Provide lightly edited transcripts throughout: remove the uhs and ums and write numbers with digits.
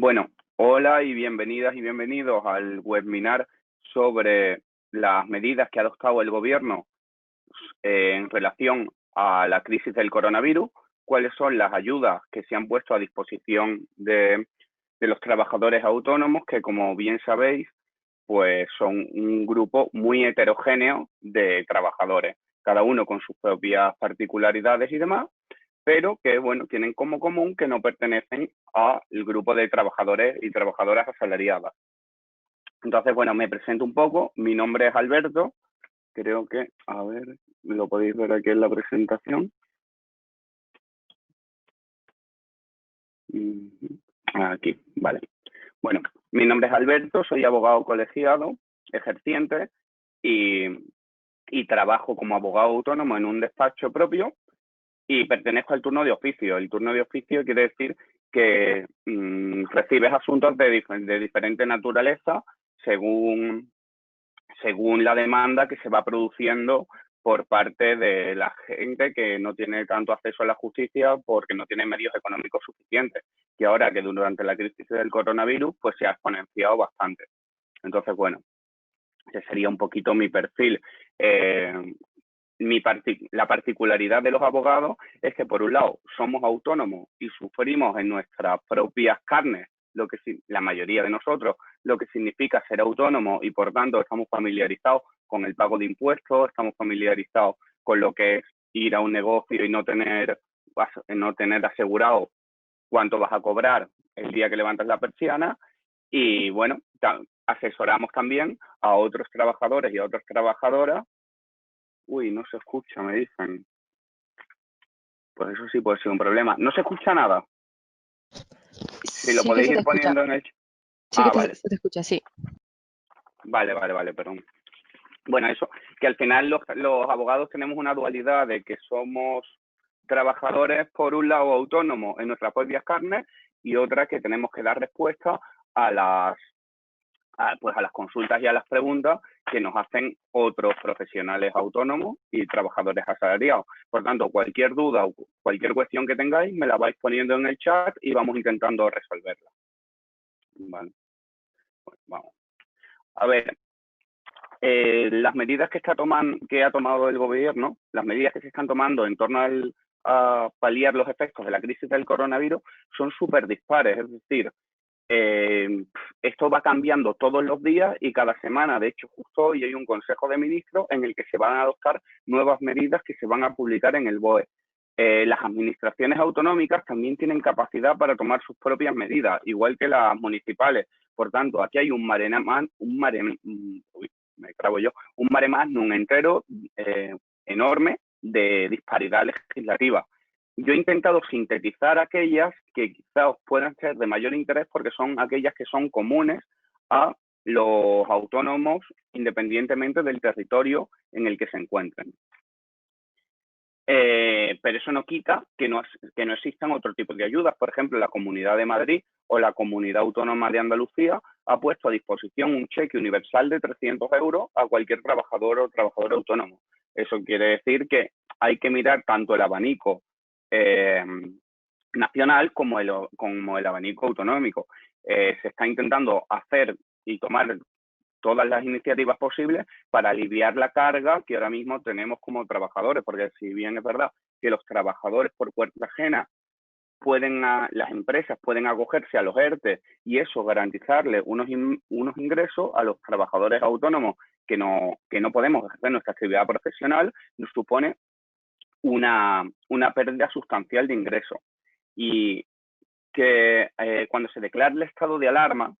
Bueno, hola y bienvenidas y bienvenidos al webinar sobre las medidas que ha adoptado el gobierno en relación a la crisis del coronavirus, cuáles son las ayudas que se han puesto a disposición de los trabajadores autónomos, que como bien sabéis, pues son un grupo muy heterogéneo de trabajadores, cada uno con sus propias particularidades y demás, pero que, bueno, tienen como común que no pertenecen al grupo de trabajadores y trabajadoras asalariadas. Entonces, bueno, me presento un poco. Mi nombre es Alberto. Creo que, a ver, lo podéis ver aquí en la presentación. Aquí, vale. Bueno, mi nombre es Alberto, soy abogado colegiado, ejerciente y trabajo como abogado autónomo en un despacho propio y pertenezco al turno de oficio. El turno de oficio quiere decir que recibes asuntos de diferente naturaleza según la demanda que se va produciendo por parte de la gente que no tiene tanto acceso a la justicia porque no tiene medios económicos suficientes, que ahora que durante la crisis del coronavirus pues se ha exponenciado bastante. Entonces, bueno, ese sería un poquito mi perfil. La particularidad de los abogados es que, por un lado, somos autónomos y sufrimos en nuestras propias carnes, la mayoría de nosotros, lo que significa ser autónomo y, por tanto, estamos familiarizados con el pago de impuestos, estamos familiarizados con lo que es ir a un negocio y no tener asegurado cuánto vas a cobrar el día que levantas la persiana. Y, bueno, asesoramos también a otros trabajadores y a otras trabajadoras. Uy, no se escucha, me dicen. Pues eso sí puede ser un problema. ¿No se escucha nada? Si lo Sí que podéis se te ir escucha, poniendo en el chat. sí que Ah, vale. se te escucha, sí. Vale, perdón. Bueno, eso, que al final los abogados tenemos una dualidad de que somos trabajadores, por un lado, autónomos en nuestras propias carnes y otra que tenemos que dar respuesta a las consultas y a las preguntas que nos hacen otros profesionales autónomos y trabajadores asalariados. Por tanto, cualquier duda o cualquier cuestión que tengáis, me la vais poniendo en el chat y vamos intentando resolverla. Vale. Pues vamos. A ver, las medidas que ha tomado el gobierno, las medidas que se están tomando en torno a paliar los efectos de la crisis del coronavirus son súper dispares. Es decir, esto va cambiando todos los días y cada semana. De hecho, justo hoy hay un Consejo de Ministros en el que se van a adoptar nuevas medidas que se van a publicar en el BOE. Las administraciones autonómicas también tienen capacidad para tomar sus propias medidas, igual que las municipales. Por tanto, aquí hay un mare magnum entero enorme de disparidad legislativa. Yo he intentado sintetizar aquellas que quizá os puedan ser de mayor interés porque son aquellas que son comunes a los autónomos independientemente del territorio en el que se encuentren. Pero eso no quita que no existan otro tipo de ayudas. Por ejemplo, la Comunidad de Madrid o la Comunidad Autónoma de Andalucía ha puesto a disposición un cheque universal de 300 euros a cualquier trabajador o trabajadora autónomo. Eso quiere decir que hay que mirar tanto el abanico nacional como el abanico autonómico. Se está intentando hacer y tomar todas las iniciativas posibles para aliviar la carga que ahora mismo tenemos como trabajadores, porque si bien es verdad que los trabajadores por cuenta ajena las empresas pueden acogerse a los ERTE y eso garantizarle unos ingresos a los trabajadores autónomos que no podemos ejercer nuestra actividad profesional, nos supone una pérdida sustancial de ingresos. Y que cuando se declara el estado de alarma,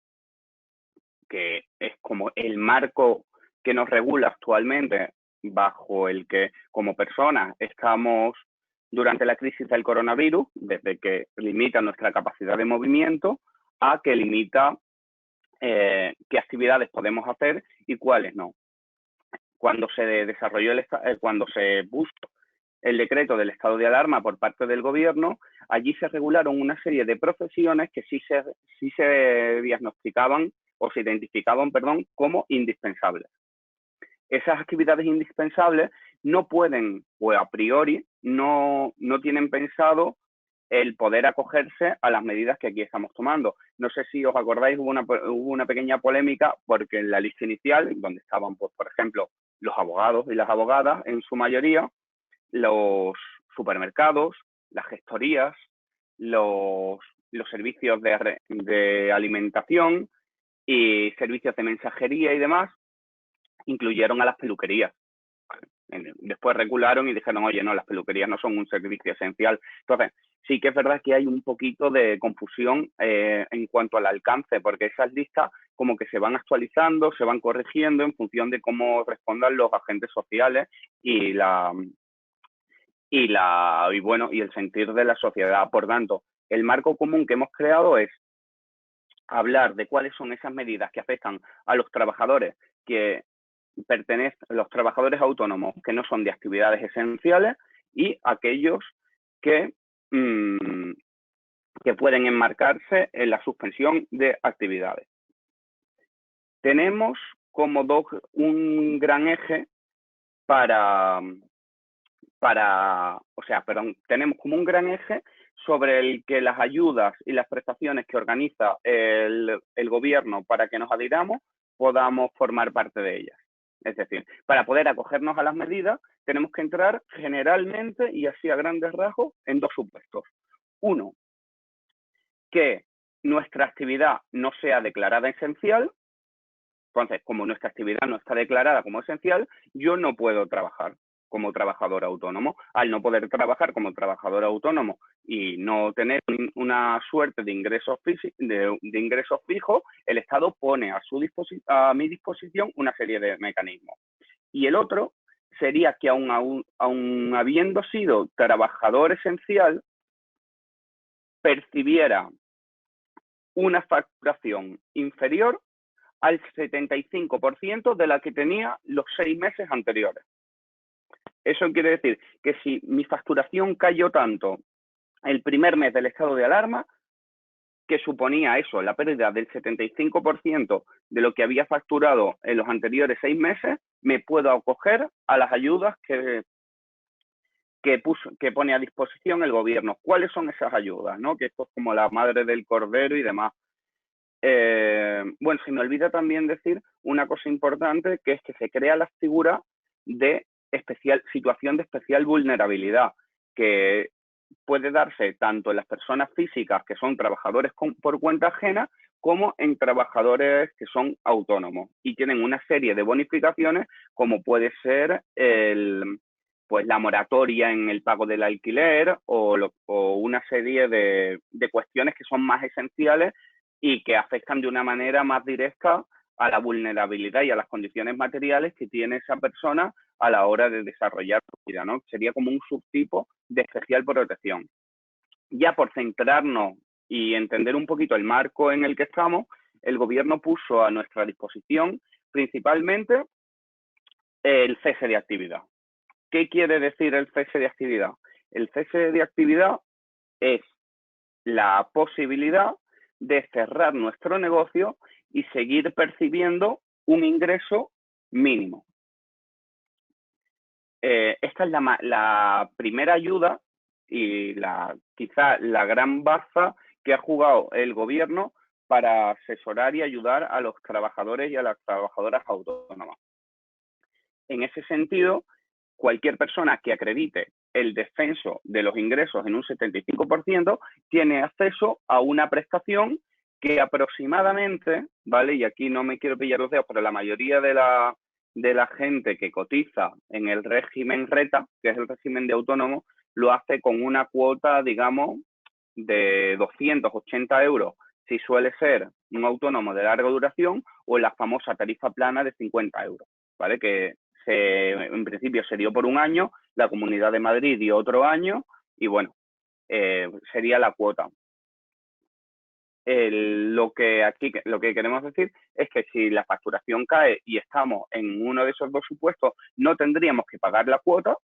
que es como el marco que nos regula actualmente, bajo el que como personas estamos durante la crisis del coronavirus, desde que limita nuestra capacidad de movimiento a que limita qué actividades podemos hacer y cuáles no. Cuando se desarrolló cuando se puso el decreto del estado de alarma por parte del gobierno, allí se regularon una serie de profesiones que sí se diagnosticaban o se identificaban, como indispensables. Esas actividades indispensables no pueden, o a priori, no tienen pensado el poder acogerse a las medidas que aquí estamos tomando. No sé si os acordáis, hubo una pequeña polémica porque en la lista inicial, donde estaban, pues, por ejemplo, los abogados y las abogadas en su mayoría, los supermercados, las gestorías, los servicios de alimentación y servicios de mensajería y demás, incluyeron a las peluquerías. Después regularon y dijeron, oye, no, las peluquerías no son un servicio esencial. Entonces, sí que es verdad que hay un poquito de confusión en cuanto al alcance, porque esas listas como que se van actualizando, se van corrigiendo en función de cómo respondan los agentes sociales y el sentir de la sociedad. Por tanto, el marco común que hemos creado es hablar de cuáles son esas medidas que afectan a los trabajadores los trabajadores autónomos que no son de actividades esenciales y aquellos que, que pueden enmarcarse en la suspensión de actividades. Tenemos como un gran eje tenemos como un gran eje sobre el que las ayudas y las prestaciones que organiza el gobierno para que nos adhiramos podamos formar parte de ellas. Es decir, para poder acogernos a las medidas tenemos que entrar generalmente y así a grandes rasgos en dos supuestos. Uno, que nuestra actividad no sea declarada esencial. Entonces, como nuestra actividad no está declarada como esencial, yo no puedo trabajar como trabajador autónomo. Al no poder trabajar como trabajador autónomo y no tener una suerte de ingresos fijos, el Estado pone a mi disposición una serie de mecanismos. Y el otro sería que aun habiendo sido trabajador esencial, percibiera una facturación inferior al 75% de la que tenía los 6 meses anteriores. Eso quiere decir que si mi facturación cayó tanto el primer mes del estado de alarma, que suponía eso, la pérdida del 75% de lo que había facturado en los anteriores 6 meses, me puedo acoger a las ayudas que pone a disposición el gobierno. ¿Cuáles son esas ayudas? ¿No? Que esto es como la madre del cordero y demás. Bueno, se me olvida también decir una cosa importante, que es que se crea la figura de situación de especial vulnerabilidad, que puede darse tanto en las personas físicas que son trabajadores por cuenta ajena, como en trabajadores que son autónomos y tienen una serie de bonificaciones, como puede ser pues la moratoria en el pago del alquiler o una serie de cuestiones que son más esenciales y que afectan de una manera más directa a la vulnerabilidad y a las condiciones materiales que tiene esa persona a la hora de desarrollar su vida, ¿no? Sería como un subtipo de especial protección. Ya por centrarnos y entender un poquito el marco en el que estamos, el gobierno puso a nuestra disposición principalmente el cese de actividad. ¿Qué quiere decir el cese de actividad? El cese de actividad es la posibilidad de cerrar nuestro negocio y seguir percibiendo un ingreso mínimo. Esta es la primera ayuda y quizá la gran baza que ha jugado el gobierno para asesorar y ayudar a los trabajadores y a las trabajadoras autónomas. En ese sentido, cualquier persona que acredite el descenso de los ingresos en un 75% tiene acceso a una prestación que aproximadamente, ¿vale? Y aquí no me quiero pillar los dedos, pero la mayoría de la gente que cotiza en el régimen RETA, que es el régimen de autónomo, lo hace con una cuota, digamos, de 280 euros si suele ser un autónomo de larga duración, o la famosa tarifa plana de 50 euros, ¿vale? Que en principio se dio por un año, la Comunidad de Madrid dio otro año y bueno, sería la cuota. Lo que queremos decir es que si la facturación cae y estamos en uno de esos dos supuestos, no tendríamos que pagar la cuota,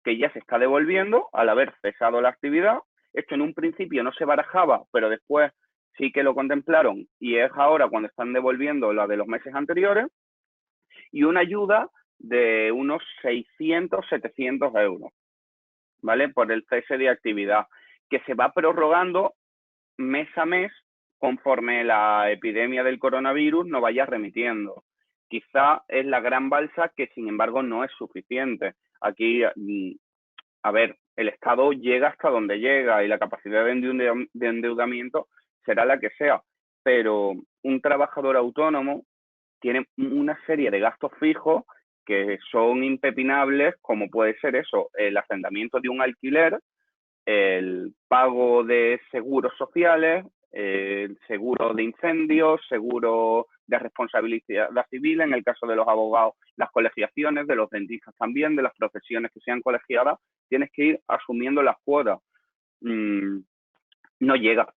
que ya se está devolviendo al haber cesado la actividad. Esto en un principio no se barajaba, pero después sí que lo contemplaron y es ahora cuando están devolviendo la de los meses anteriores. Y una ayuda de unos 600, 700 euros, ¿vale? Por el cese de actividad, que se va prorrogando mes a mes conforme la epidemia del coronavirus nos vaya remitiendo. Quizá es la gran balsa que, sin embargo, no es suficiente. Aquí, a ver, el Estado llega hasta donde llega y la capacidad de endeudamiento será la que sea, pero un trabajador autónomo tiene una serie de gastos fijos que son impepinables, como puede ser eso, el arrendamiento de un alquiler, el pago de seguros sociales, el seguro de incendios, seguro de responsabilidad civil, en el caso de los abogados, las colegiaciones, de los dentistas también, de las profesiones que sean colegiadas, tienes que ir asumiendo las cuotas. No llega.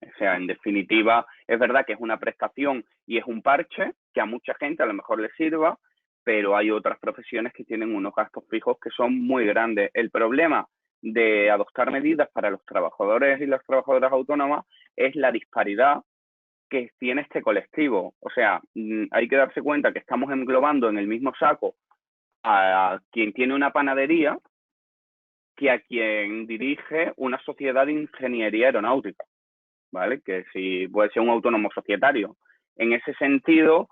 O sea, en definitiva, es verdad que es una prestación y es un parche que a mucha gente a lo mejor le sirva, pero hay otras profesiones que tienen unos gastos fijos que son muy grandes. El problema de adoptar medidas para los trabajadores y las trabajadoras autónomas es la disparidad que tiene este colectivo. O sea, hay que darse cuenta que estamos englobando en el mismo saco a quien tiene una panadería que a quien dirige una sociedad de ingeniería aeronáutica, ¿vale? Que si puede ser un autónomo societario. En ese sentido,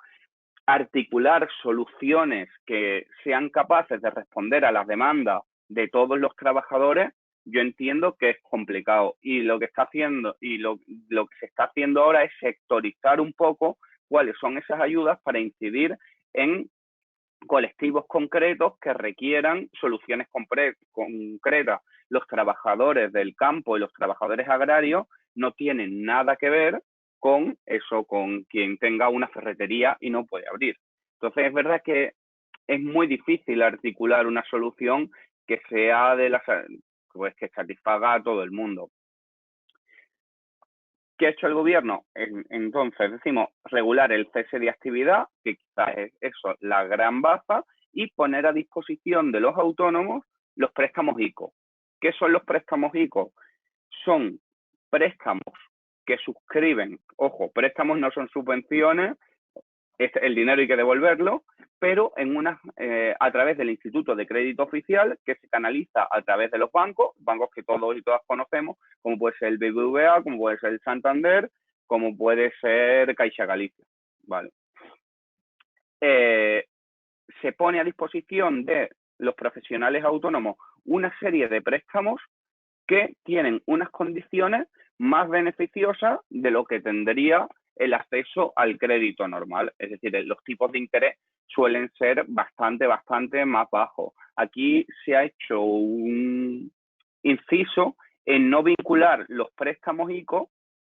articular soluciones que sean capaces de responder a las demandas de todos los trabajadores, yo entiendo que es complicado. Y lo que está haciendo, y lo que se está haciendo ahora es sectorizar un poco cuáles son esas ayudas para incidir en colectivos concretos que requieran soluciones concretas. Los trabajadores del campo y los trabajadores agrarios no tienen nada que ver con eso, con quien tenga una ferretería y no puede abrir. Entonces, es verdad que es muy difícil articular una solución que sea pues que satisfaga a todo el mundo. ¿Qué ha hecho el gobierno? Entonces, decimos, regular el cese de actividad, que quizás es eso, la gran baza, y poner a disposición de los autónomos los préstamos ICO. ¿Qué son los préstamos ICO? Son préstamos que suscriben, ojo, préstamos no son subvenciones, el dinero hay que devolverlo, pero a través del Instituto de Crédito Oficial, que se canaliza a través de los bancos que todos y todas conocemos, como puede ser el BBVA, como puede ser el Santander, como puede ser Caixa Galicia, ¿vale? Se pone a disposición de los profesionales autónomos una serie de préstamos que tienen unas condiciones más beneficiosas de lo que tendría el acceso al crédito normal. Es decir, los tipos de interés suelen ser bastante más bajos. Aquí se ha hecho un inciso en no vincular los préstamos ICO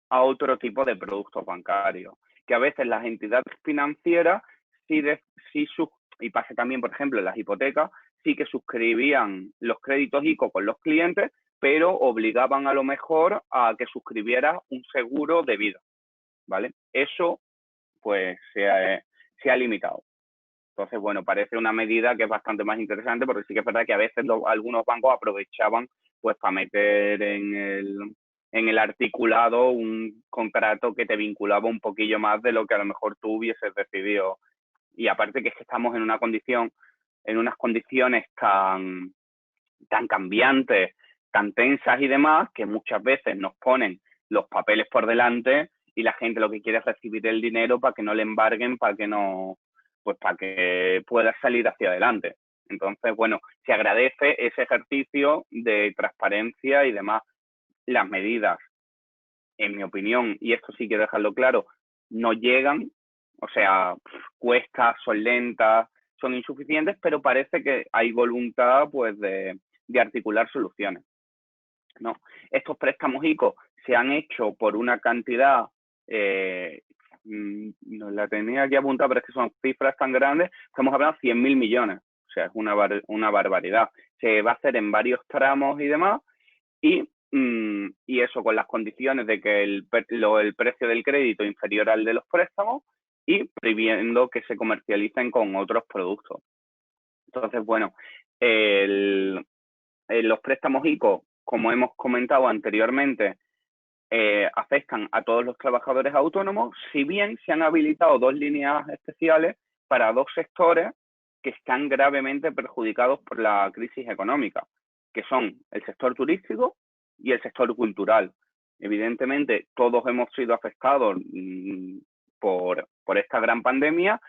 a otro tipo de productos bancarios, que a veces las entidades financieras y pasa también, por ejemplo, en las hipotecas, sí que suscribían los créditos ICO con los clientes, pero obligaban a lo mejor a que suscribieras un seguro de vida, ¿vale? Eso, pues, se ha limitado. Entonces, bueno, parece una medida que es bastante más interesante, porque sí que es verdad que a veces algunos bancos aprovechaban, pues, para meter en el articulado un contrato que te vinculaba un poquillo más de lo que a lo mejor tú hubieses decidido. Y aparte que es que estamos en unas condiciones tan cambiantes, tan tensas y demás, que muchas veces nos ponen los papeles por delante y la gente lo que quiere es recibir el dinero para que no le embarguen, para que pueda salir hacia adelante. Entonces, bueno, se agradece ese ejercicio de transparencia y demás. Las medidas, en mi opinión, y esto sí quiero dejarlo claro, no llegan, o sea, cuesta, son lentas, son insuficientes, pero parece que hay voluntad, pues, de articular soluciones, ¿no? Estos préstamos ICO se han hecho por una cantidad, no la tenía aquí apuntada, pero es que son cifras tan grandes, estamos hablando de 100.000 millones, o sea, es una barbaridad. Se va a hacer en varios tramos y demás, y eso con las condiciones de que el precio del crédito inferior al de los préstamos y prohibiendo que se comercialicen con otros productos. Entonces, bueno, los préstamos ICO, como hemos comentado anteriormente, afectan a todos los trabajadores autónomos, si bien se han habilitado dos líneas especiales para dos sectores que están gravemente perjudicados por la crisis económica, que son el sector turístico y el sector cultural. Evidentemente, todos hemos sido afectados por esta gran pandemia,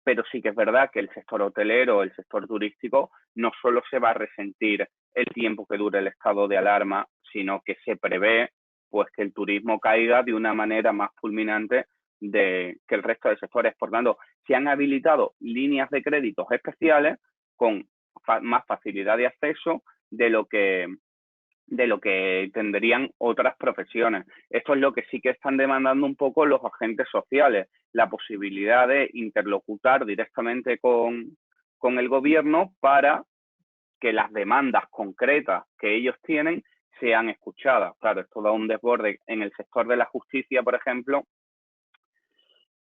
pero sí que es verdad que el sector hotelero, el sector turístico, no solo se va a resentir el tiempo que dure el estado de alarma, sino que se prevé pues que el turismo caiga de una manera más fulminante que el resto de sectores. Por tanto, se han habilitado líneas de créditos especiales con más facilidad de acceso de lo que tendrían otras profesiones. Esto es lo que sí que están demandando un poco los agentes sociales, la posibilidad de interlocutar directamente con el gobierno para que las demandas concretas que ellos tienen sean escuchadas. Claro, esto da un desborde en el sector de la justicia, por ejemplo.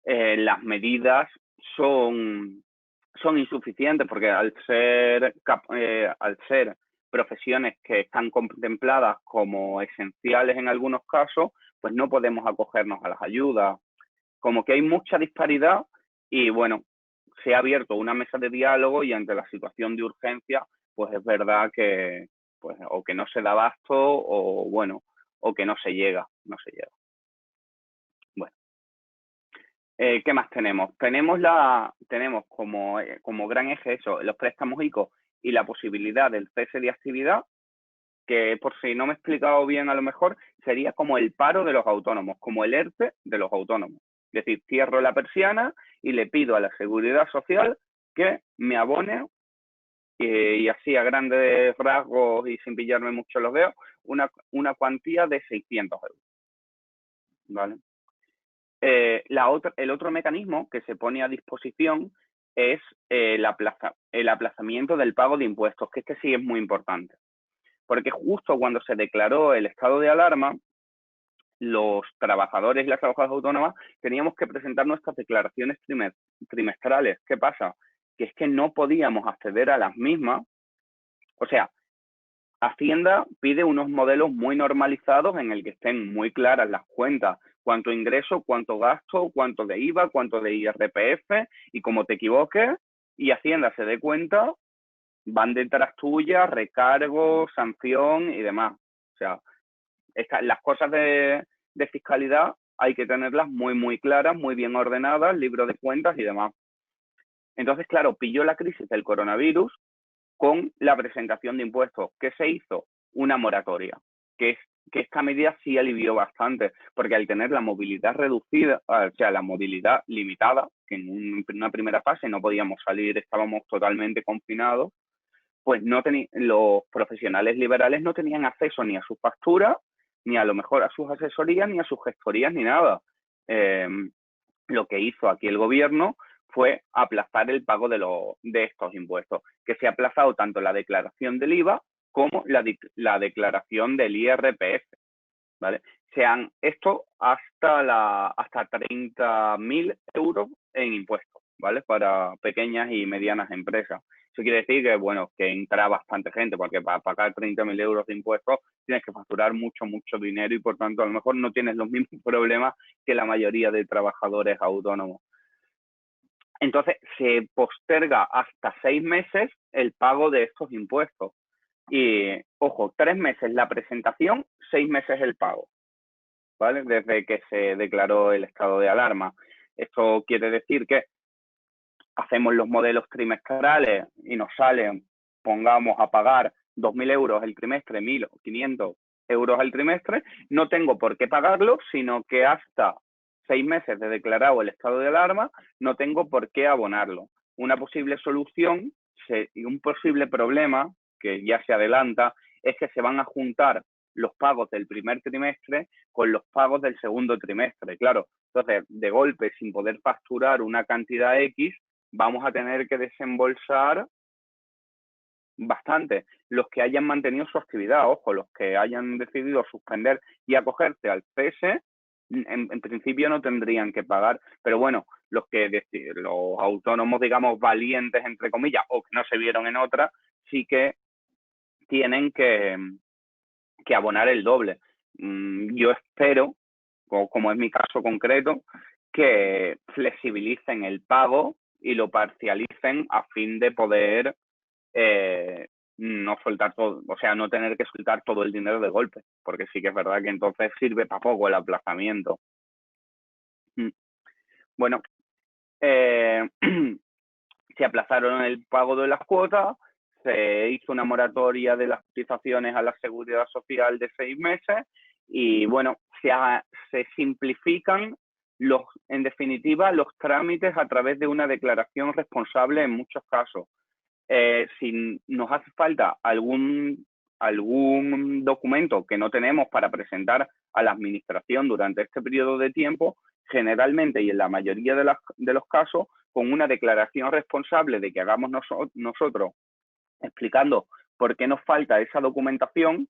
Las medidas son insuficientes porque al ser profesiones que están contempladas como esenciales en algunos casos, pues no podemos acogernos a las ayudas. Como que hay mucha disparidad y bueno, se ha abierto una mesa de diálogo y ante la situación de urgencia, pues es verdad que pues o que no se da abasto o bueno, o que no se llega. Bueno, ¿qué más tenemos? Tenemos como gran eje eso, los préstamos ICO y la posibilidad del cese de actividad, que por si no me he explicado bien a lo mejor, sería como el paro de los autónomos, como el ERTE de los autónomos. Es decir, cierro la persiana y le pido a la Seguridad Social que me abone y así a grandes rasgos y sin pillarme mucho los dedos, una cuantía de 600 euros. ¿Vale? El otro mecanismo que se pone a disposición es el aplazamiento del pago de impuestos, que este sí es muy importante. Porque justo cuando se declaró el estado de alarma, los trabajadores y las trabajadoras autónomas teníamos que presentar nuestras declaraciones trimestrales. ¿Qué pasa? Que es que no podíamos acceder a las mismas. O sea, Hacienda pide unos modelos muy normalizados en el que estén muy claras las cuentas, cuánto ingreso, cuánto gasto, cuánto de IVA, cuánto de IRPF, y como te equivoques y Hacienda se dé cuenta, van detrás tuya, recargo, sanción y demás. O sea, las cosas de fiscalidad hay que tenerlas muy, muy claras, muy bien ordenadas, libro de cuentas y demás. Entonces, claro, pilló la crisis del coronavirus con la presentación de impuestos. ¿Qué se hizo? Una moratoria, que esta medida sí alivió bastante, porque al tener la movilidad reducida, o sea, la movilidad limitada, que en una primera fase no podíamos salir, estábamos totalmente confinados, pues los profesionales liberales no tenían acceso ni a sus facturas, ni a lo mejor a sus asesorías, ni a sus gestorías, ni nada. Lo que hizo aquí el gobierno fue aplazar el pago de estos impuestos, que se ha aplazado tanto la declaración del IVA como la declaración del IRPF, ¿vale? Esto hasta 30.000 euros en impuestos, ¿vale? Para pequeñas y medianas empresas. Eso quiere decir que, bueno, que entra bastante gente, porque para pagar 30.000 euros de impuestos tienes que facturar mucho, mucho dinero y, por tanto, a lo mejor no tienes los mismos problemas que la mayoría de trabajadores autónomos. Entonces, se posterga hasta 6 meses el pago de estos impuestos. Y, ojo, 3 meses la presentación, 6 meses el pago, ¿vale? Desde que se declaró el estado de alarma. Esto quiere decir que hacemos los modelos trimestrales y nos salen, pongamos a pagar 2.000 euros el trimestre, 1.500 euros al trimestre, no tengo por qué pagarlo, sino que hasta 6 meses de declarado el estado de alarma, no tengo por qué abonarlo. Una posible solución y un posible problema que ya se adelanta es que se van a juntar los pagos del primer trimestre con los pagos del segundo trimestre. Claro, entonces, de golpe, sin poder facturar una cantidad X, vamos a tener que desembolsar bastante. Los que hayan mantenido su actividad, ojo, los que hayan decidido suspender y acogerse al cese, en principio no tendrían que pagar, pero bueno, los autónomos, digamos, valientes, entre comillas, o que no se vieron en otra, sí que tienen que abonar el doble. Yo espero, como es mi caso concreto, que flexibilicen el pago y lo parcialicen a fin de poder no soltar todo, o sea, no tener que soltar todo el dinero de golpe, porque sí que es verdad que entonces sirve para poco el aplazamiento. Bueno, eh, se aplazaron el pago de las cuotas, se hizo una moratoria de las cotizaciones a la seguridad social de 6 meses y bueno, se simplifican en definitiva los trámites a través de una declaración responsable en muchos casos. Si nos hace falta algún documento que no tenemos para presentar a la administración durante este periodo de tiempo, generalmente y en la mayoría de los casos, con una declaración responsable de que hagamos nosotros explicando por qué nos falta esa documentación,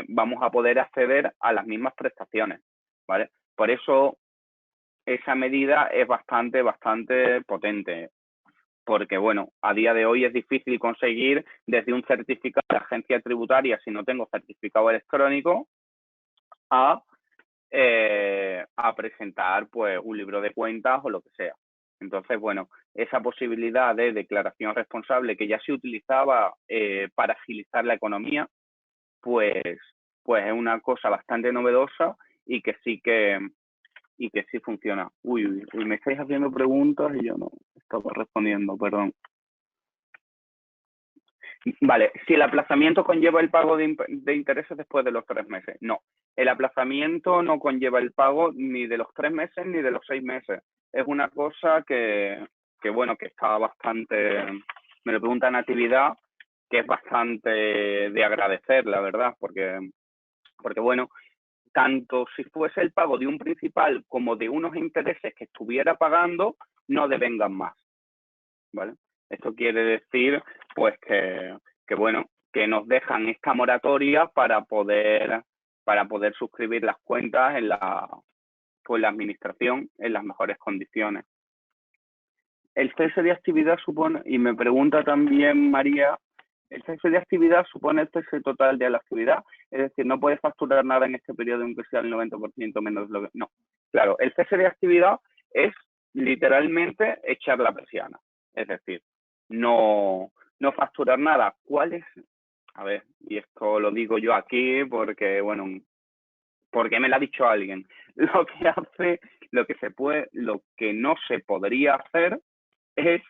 vamos a poder acceder a las mismas prestaciones, ¿vale? Por eso esa medida es bastante potente, porque, bueno, a día de hoy es difícil conseguir desde un certificado de agencia tributaria, si no tengo certificado electrónico, a presentar pues un libro de cuentas o lo que sea. Entonces, bueno, esa posibilidad de declaración responsable que ya se utilizaba para agilizar la economía, pues es una cosa bastante novedosa y que sí funciona. Uy, me estáis haciendo preguntas y yo no estaba respondiendo, perdón. Vale, si el aplazamiento conlleva el pago de intereses después de los 3 meses. No, el aplazamiento no conlleva el pago ni de los 3 meses ni de los 6 meses. Es una cosa bueno, que está bastante, me lo pregunta Natividad, que es bastante de agradecer, la verdad, porque bueno, tanto si fuese el pago de un principal como de unos intereses que estuviera pagando, no devengan más, ¿vale? Esto quiere decir, pues, que bueno, que nos dejan esta moratoria para poder suscribir las cuentas en la administración en las mejores condiciones. El cese de actividad supone, y me pregunta también María, el cese de actividad supone el cese total de la actividad, es decir, no puedes facturar nada en este periodo aunque sea el 90% menos lo que... No, claro, el cese de actividad es literalmente echar la persiana, es decir, no facturar nada. ¿Cuál es? A ver, y esto lo digo yo aquí porque, bueno, porque me lo ha dicho alguien. Lo que hace, lo que no se podría hacer es,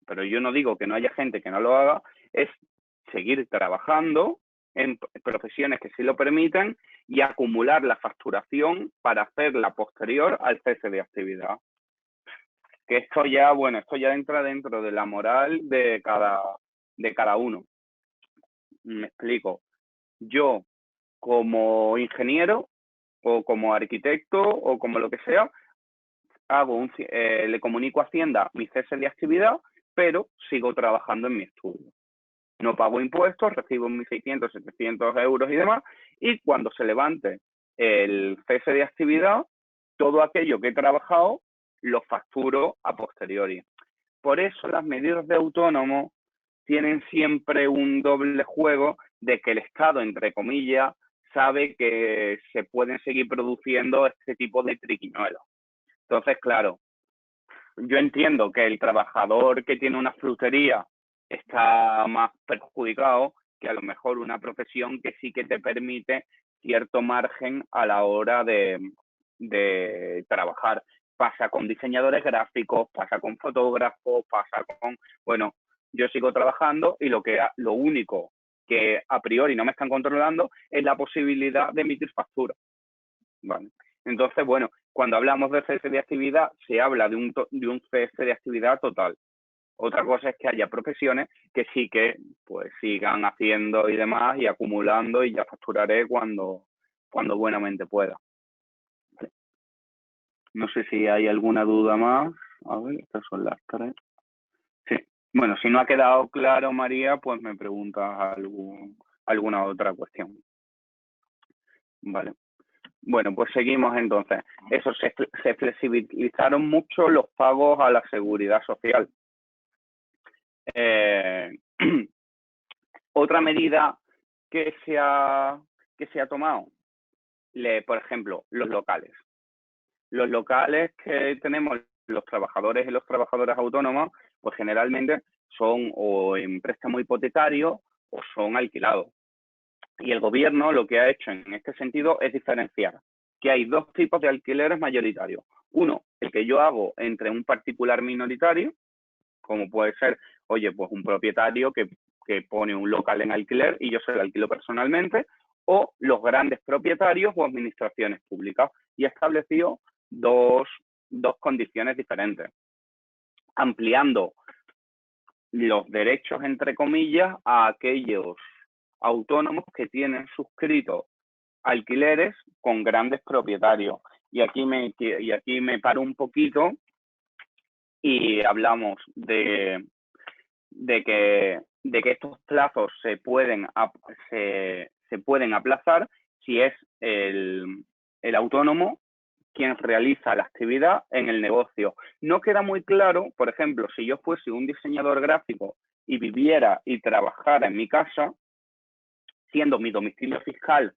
pero yo no digo que no haya gente que no lo haga, es seguir trabajando en profesiones que sí lo permiten y acumular la facturación para hacerla posterior al cese de actividad. Que esto ya entra dentro de la moral de cada uno. Me explico. Yo, como ingeniero o como arquitecto o como lo que sea, le comunico a Hacienda mi cese de actividad, pero sigo trabajando en mi estudio. No pago impuestos, recibo mis 600, 700 euros y demás, y cuando se levante el cese de actividad, todo aquello que he trabajado lo facturo a posteriori. Por eso las medidas de autónomo tienen siempre un doble juego de que el Estado, entre comillas, sabe que se pueden seguir produciendo este tipo de triquiñuelos. Entonces, claro, yo entiendo que el trabajador que tiene una frutería está más perjudicado que a lo mejor una profesión que sí que te permite cierto margen a la hora de trabajar. Pasa con diseñadores gráficos, pasa con fotógrafos, pasa con... Bueno, yo sigo trabajando y lo único que a priori no me están controlando es la posibilidad de emitir facturas. Vale. Entonces, bueno, cuando hablamos de cese de actividad, se habla de un cese de actividad total. Otra cosa es que haya profesiones que sí que pues sigan haciendo y demás y acumulando y ya facturaré cuando buenamente pueda. Vale. No sé si hay alguna duda más. A ver, estas son las 3. Sí. Bueno, si no ha quedado claro, María, pues me preguntas alguna otra cuestión. Vale. Bueno, pues seguimos entonces. Eso, se flexibilizaron mucho los pagos a la seguridad social. Otra medida que se ha tomado, por ejemplo, los locales. Los locales que tenemos los trabajadores y las trabajadoras autónomos, pues generalmente son o en préstamo hipotecario o son alquilados. Y el gobierno lo que ha hecho en este sentido es diferenciar que hay dos tipos de alquileres mayoritarios. Uno, el que yo hago entre un particular minoritario, como puede ser, oye, pues un propietario que pone un local en alquiler y yo se lo alquilo personalmente, o los grandes propietarios o administraciones públicas. Y ha establecido dos condiciones diferentes, ampliando los derechos, entre comillas, a aquellos autónomos que tienen suscritos alquileres con grandes propietarios. Y aquí me paro un poquito y hablamos de que estos plazos se pueden aplazar si es el autónomo quien realiza la actividad en el negocio. No queda muy claro, por ejemplo, si yo fuese un diseñador gráfico y viviera y trabajara en mi casa, siendo mi domicilio fiscal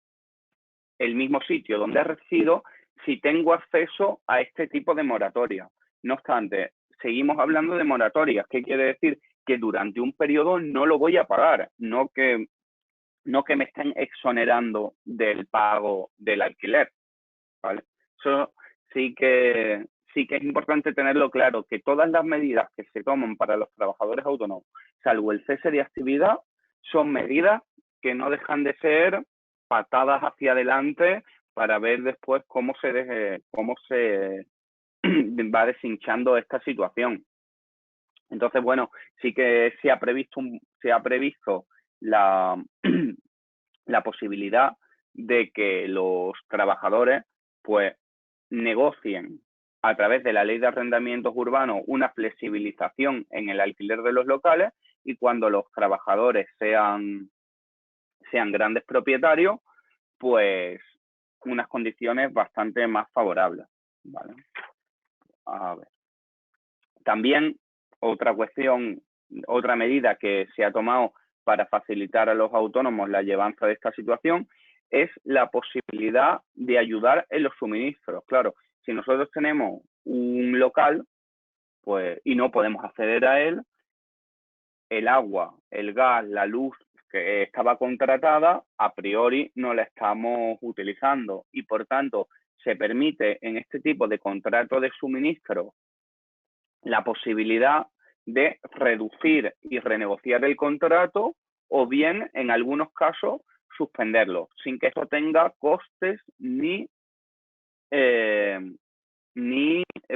el mismo sitio donde resido, si tengo acceso a este tipo de moratoria. No obstante, seguimos hablando de moratorias. ¿Qué quiere decir? Que durante un periodo no lo voy a pagar, no que me estén exonerando del pago del alquiler, ¿vale? Eso sí que es importante tenerlo claro, que todas las medidas que se toman para los trabajadores autónomos, salvo el cese de actividad, son medidas que no dejan de ser patadas hacia adelante para ver después cómo se va deshinchando esta situación. Entonces, bueno, sí que se ha previsto la posibilidad de que los trabajadores pues negocien a través de la ley de arrendamientos urbanos una flexibilización en el alquiler de los locales, y cuando los trabajadores sean grandes propietarios, pues unas condiciones bastante más favorables, ¿vale? A ver. También otra cuestión, otra medida que se ha tomado para facilitar a los autónomos la llevanza de esta situación es la posibilidad de ayudar en los suministros. Claro, si nosotros tenemos un local, pues, y no podemos acceder a él, el agua, el gas, la luz que estaba contratada, a priori no la estamos utilizando, y por tanto se permite en este tipo de contrato de suministro la posibilidad de reducir y renegociar el contrato, o bien, en algunos casos, suspenderlo, sin que eso tenga costes ni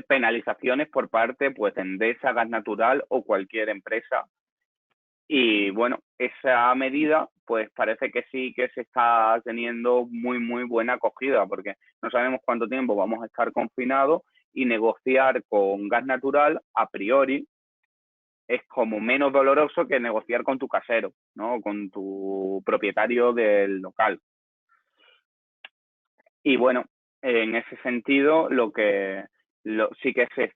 penalizaciones por parte pues, de Endesa, Gas Natural o cualquier empresa. Y bueno, esa medida pues parece que sí que se está teniendo muy, muy buena acogida, porque no sabemos cuánto tiempo vamos a estar confinados, y negociar con gas natural a priori es como menos doloroso que negociar con tu casero, ¿no? Con tu propietario del local. Y bueno, en ese sentido, sí que se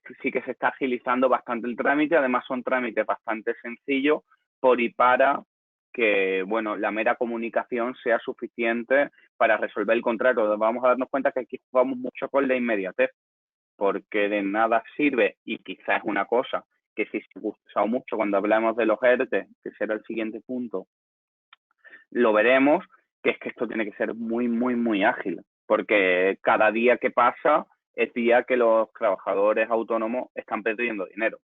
está agilizando bastante el trámite. Además, son trámites bastante sencillos por y para que, bueno, la mera comunicación sea suficiente para resolver el contrato. Vamos a darnos cuenta que aquí jugamos mucho con la inmediatez, porque de nada sirve, y quizás es una cosa que sí se ha usado mucho cuando hablamos de los ERTE, que será el siguiente punto, lo veremos, que es que esto tiene que ser muy, muy, muy ágil, porque cada día que pasa es día que los trabajadores autónomos están perdiendo dinero.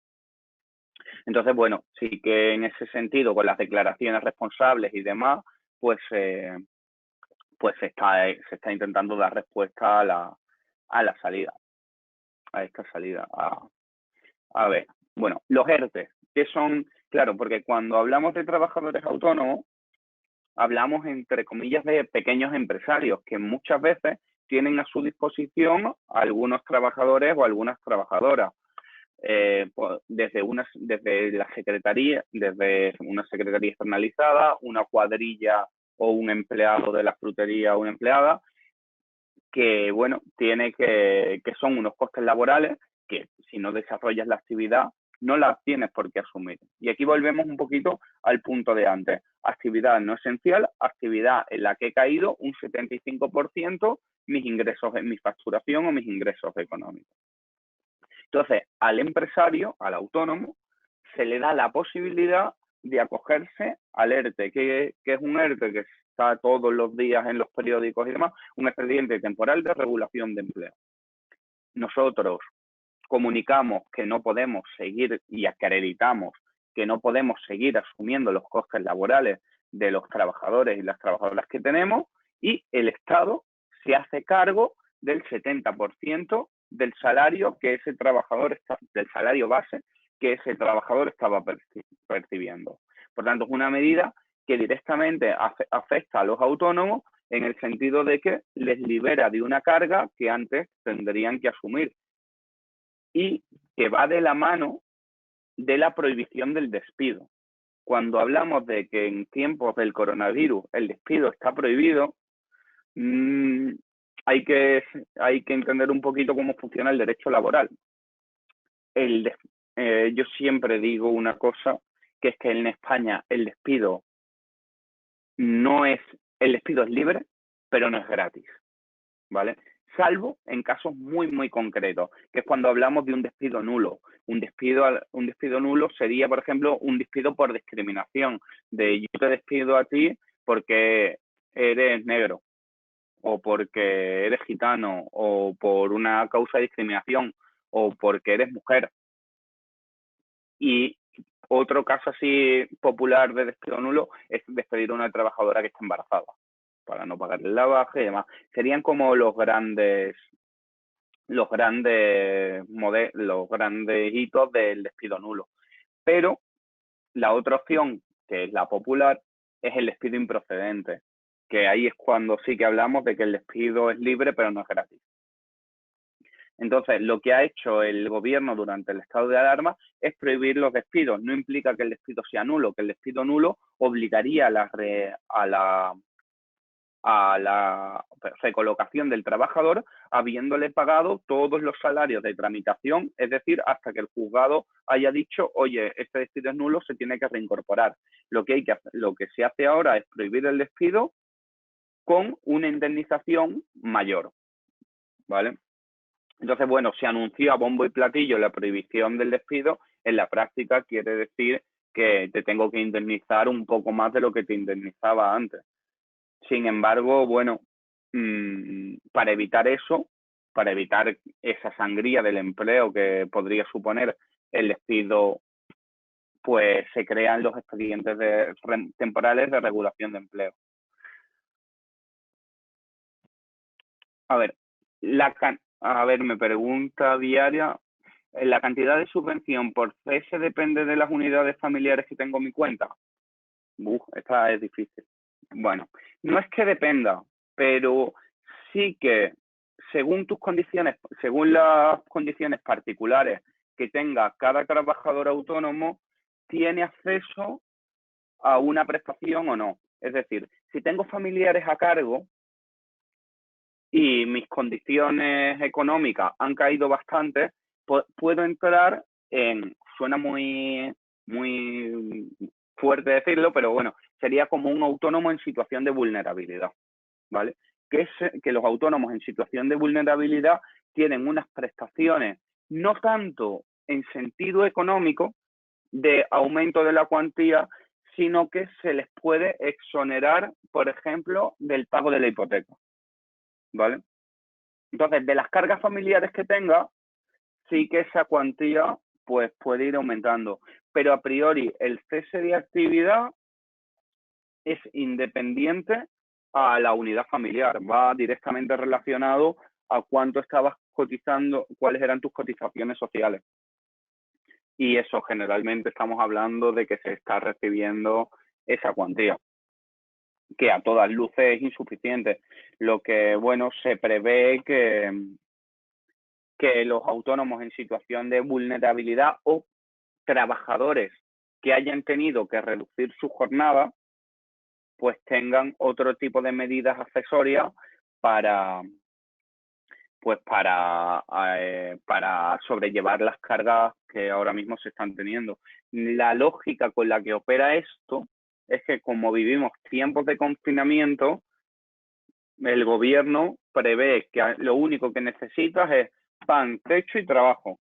Entonces, bueno, sí que en ese sentido, con las declaraciones responsables y demás, pues se está intentando dar respuesta a la salida, a esta salida. A ver, bueno, los ERTE, que son, claro, porque cuando hablamos de trabajadores autónomos, hablamos, entre comillas, de pequeños empresarios que muchas veces tienen a su disposición algunos trabajadores o algunas trabajadoras, pues desde una secretaría externalizada, una cuadrilla o un empleado de la frutería o una empleada, que, bueno, que son unos costes laborales que, si no desarrollas la actividad, no la tienes por qué asumir. Y aquí volvemos un poquito al punto de antes. Actividad no esencial, actividad en la que he caído un 75% mis ingresos, en mi facturación o mis ingresos económicos. Entonces, al empresario, al autónomo, se le da la posibilidad de acogerse al ERTE. ¿Qué es un ERTE? Que está todos los días en los periódicos y demás, un expediente temporal de regulación de empleo. Nosotros comunicamos que no podemos seguir y acreditamos que no podemos seguir asumiendo los costes laborales de los trabajadores y las trabajadoras que tenemos, y el Estado se hace cargo del 70% del salario que ese trabajador está, del salario base que ese trabajador estaba percibiendo. Por tanto, es una medida que directamente afecta a los autónomos en el sentido de que les libera de una carga que antes tendrían que asumir, y que va de la mano de la prohibición del despido. Cuando hablamos de que en tiempos del coronavirus el despido está prohibido, hay que entender un poquito cómo funciona el derecho laboral. Yo siempre digo una cosa, que es que en España el despido es libre, pero no es gratis, ¿vale? Salvo en casos muy, muy concretos, que es cuando hablamos de un despido nulo. Un despido nulo sería, por ejemplo, un despido por discriminación, de yo te despido a ti porque eres negro, o porque eres gitano, o por una causa de discriminación, o porque eres mujer. Y otro caso así popular de despido nulo es despedir a una trabajadora que está embarazada, para no pagarle la baja y demás. Serían como los grandes hitos del despido nulo. Pero la otra opción, que es la popular, es el despido improcedente, que ahí es cuando sí que hablamos de que el despido es libre pero no es gratis. Entonces, lo que ha hecho el gobierno durante el estado de alarma es prohibir los despidos. No implica que el despido sea nulo, que el despido nulo obligaría a la recolocación del trabajador habiéndole pagado todos los salarios de tramitación, es decir, hasta que el juzgado haya dicho, oye, este despido es nulo, se tiene que reincorporar. Lo que se hace ahora es prohibir el despido con una indemnización mayor, ¿vale? Entonces, bueno, se anunció a bombo y platillo la prohibición del despido. En la práctica quiere decir que te tengo que indemnizar un poco más de lo que te indemnizaba antes. Sin embargo, bueno, para evitar eso, para evitar esa sangría del empleo que podría suponer el despido, pues se crean los expedientes temporales de regulación de empleo. A ver, me pregunta Diaria, ¿la cantidad de subvención por cese depende de las unidades familiares que tengo en mi cuenta? Esta es difícil. Bueno, no es que dependa, pero sí que según las condiciones particulares que tenga cada trabajador autónomo, tiene acceso a una prestación o no. Es decir, si tengo familiares a cargo y mis condiciones económicas han caído bastante, puedo entrar suena muy, muy fuerte decirlo, pero bueno, sería como un autónomo en situación de vulnerabilidad, ¿vale? Que los autónomos en situación de vulnerabilidad tienen unas prestaciones, no tanto en sentido económico de aumento de la cuantía, sino que se les puede exonerar, por ejemplo, del pago de la hipoteca, ¿vale? Entonces, de las cargas familiares que tenga, sí que esa cuantía pues puede ir aumentando, pero a priori el cese de actividad es independiente a la unidad familiar, va directamente relacionado a cuánto estabas cotizando, cuáles eran tus cotizaciones sociales. Y eso generalmente estamos hablando de que se está recibiendo esa cuantía, que a todas luces es insuficiente. Lo que, bueno, se prevé que los autónomos en situación de vulnerabilidad o trabajadores que hayan tenido que reducir su jornada, pues tengan otro tipo de medidas accesorias para sobrellevar las cargas que ahora mismo se están teniendo. La lógica con la que opera esto es que como vivimos tiempos de confinamiento, el gobierno prevé que lo único que necesitas es pan, techo y trabajo.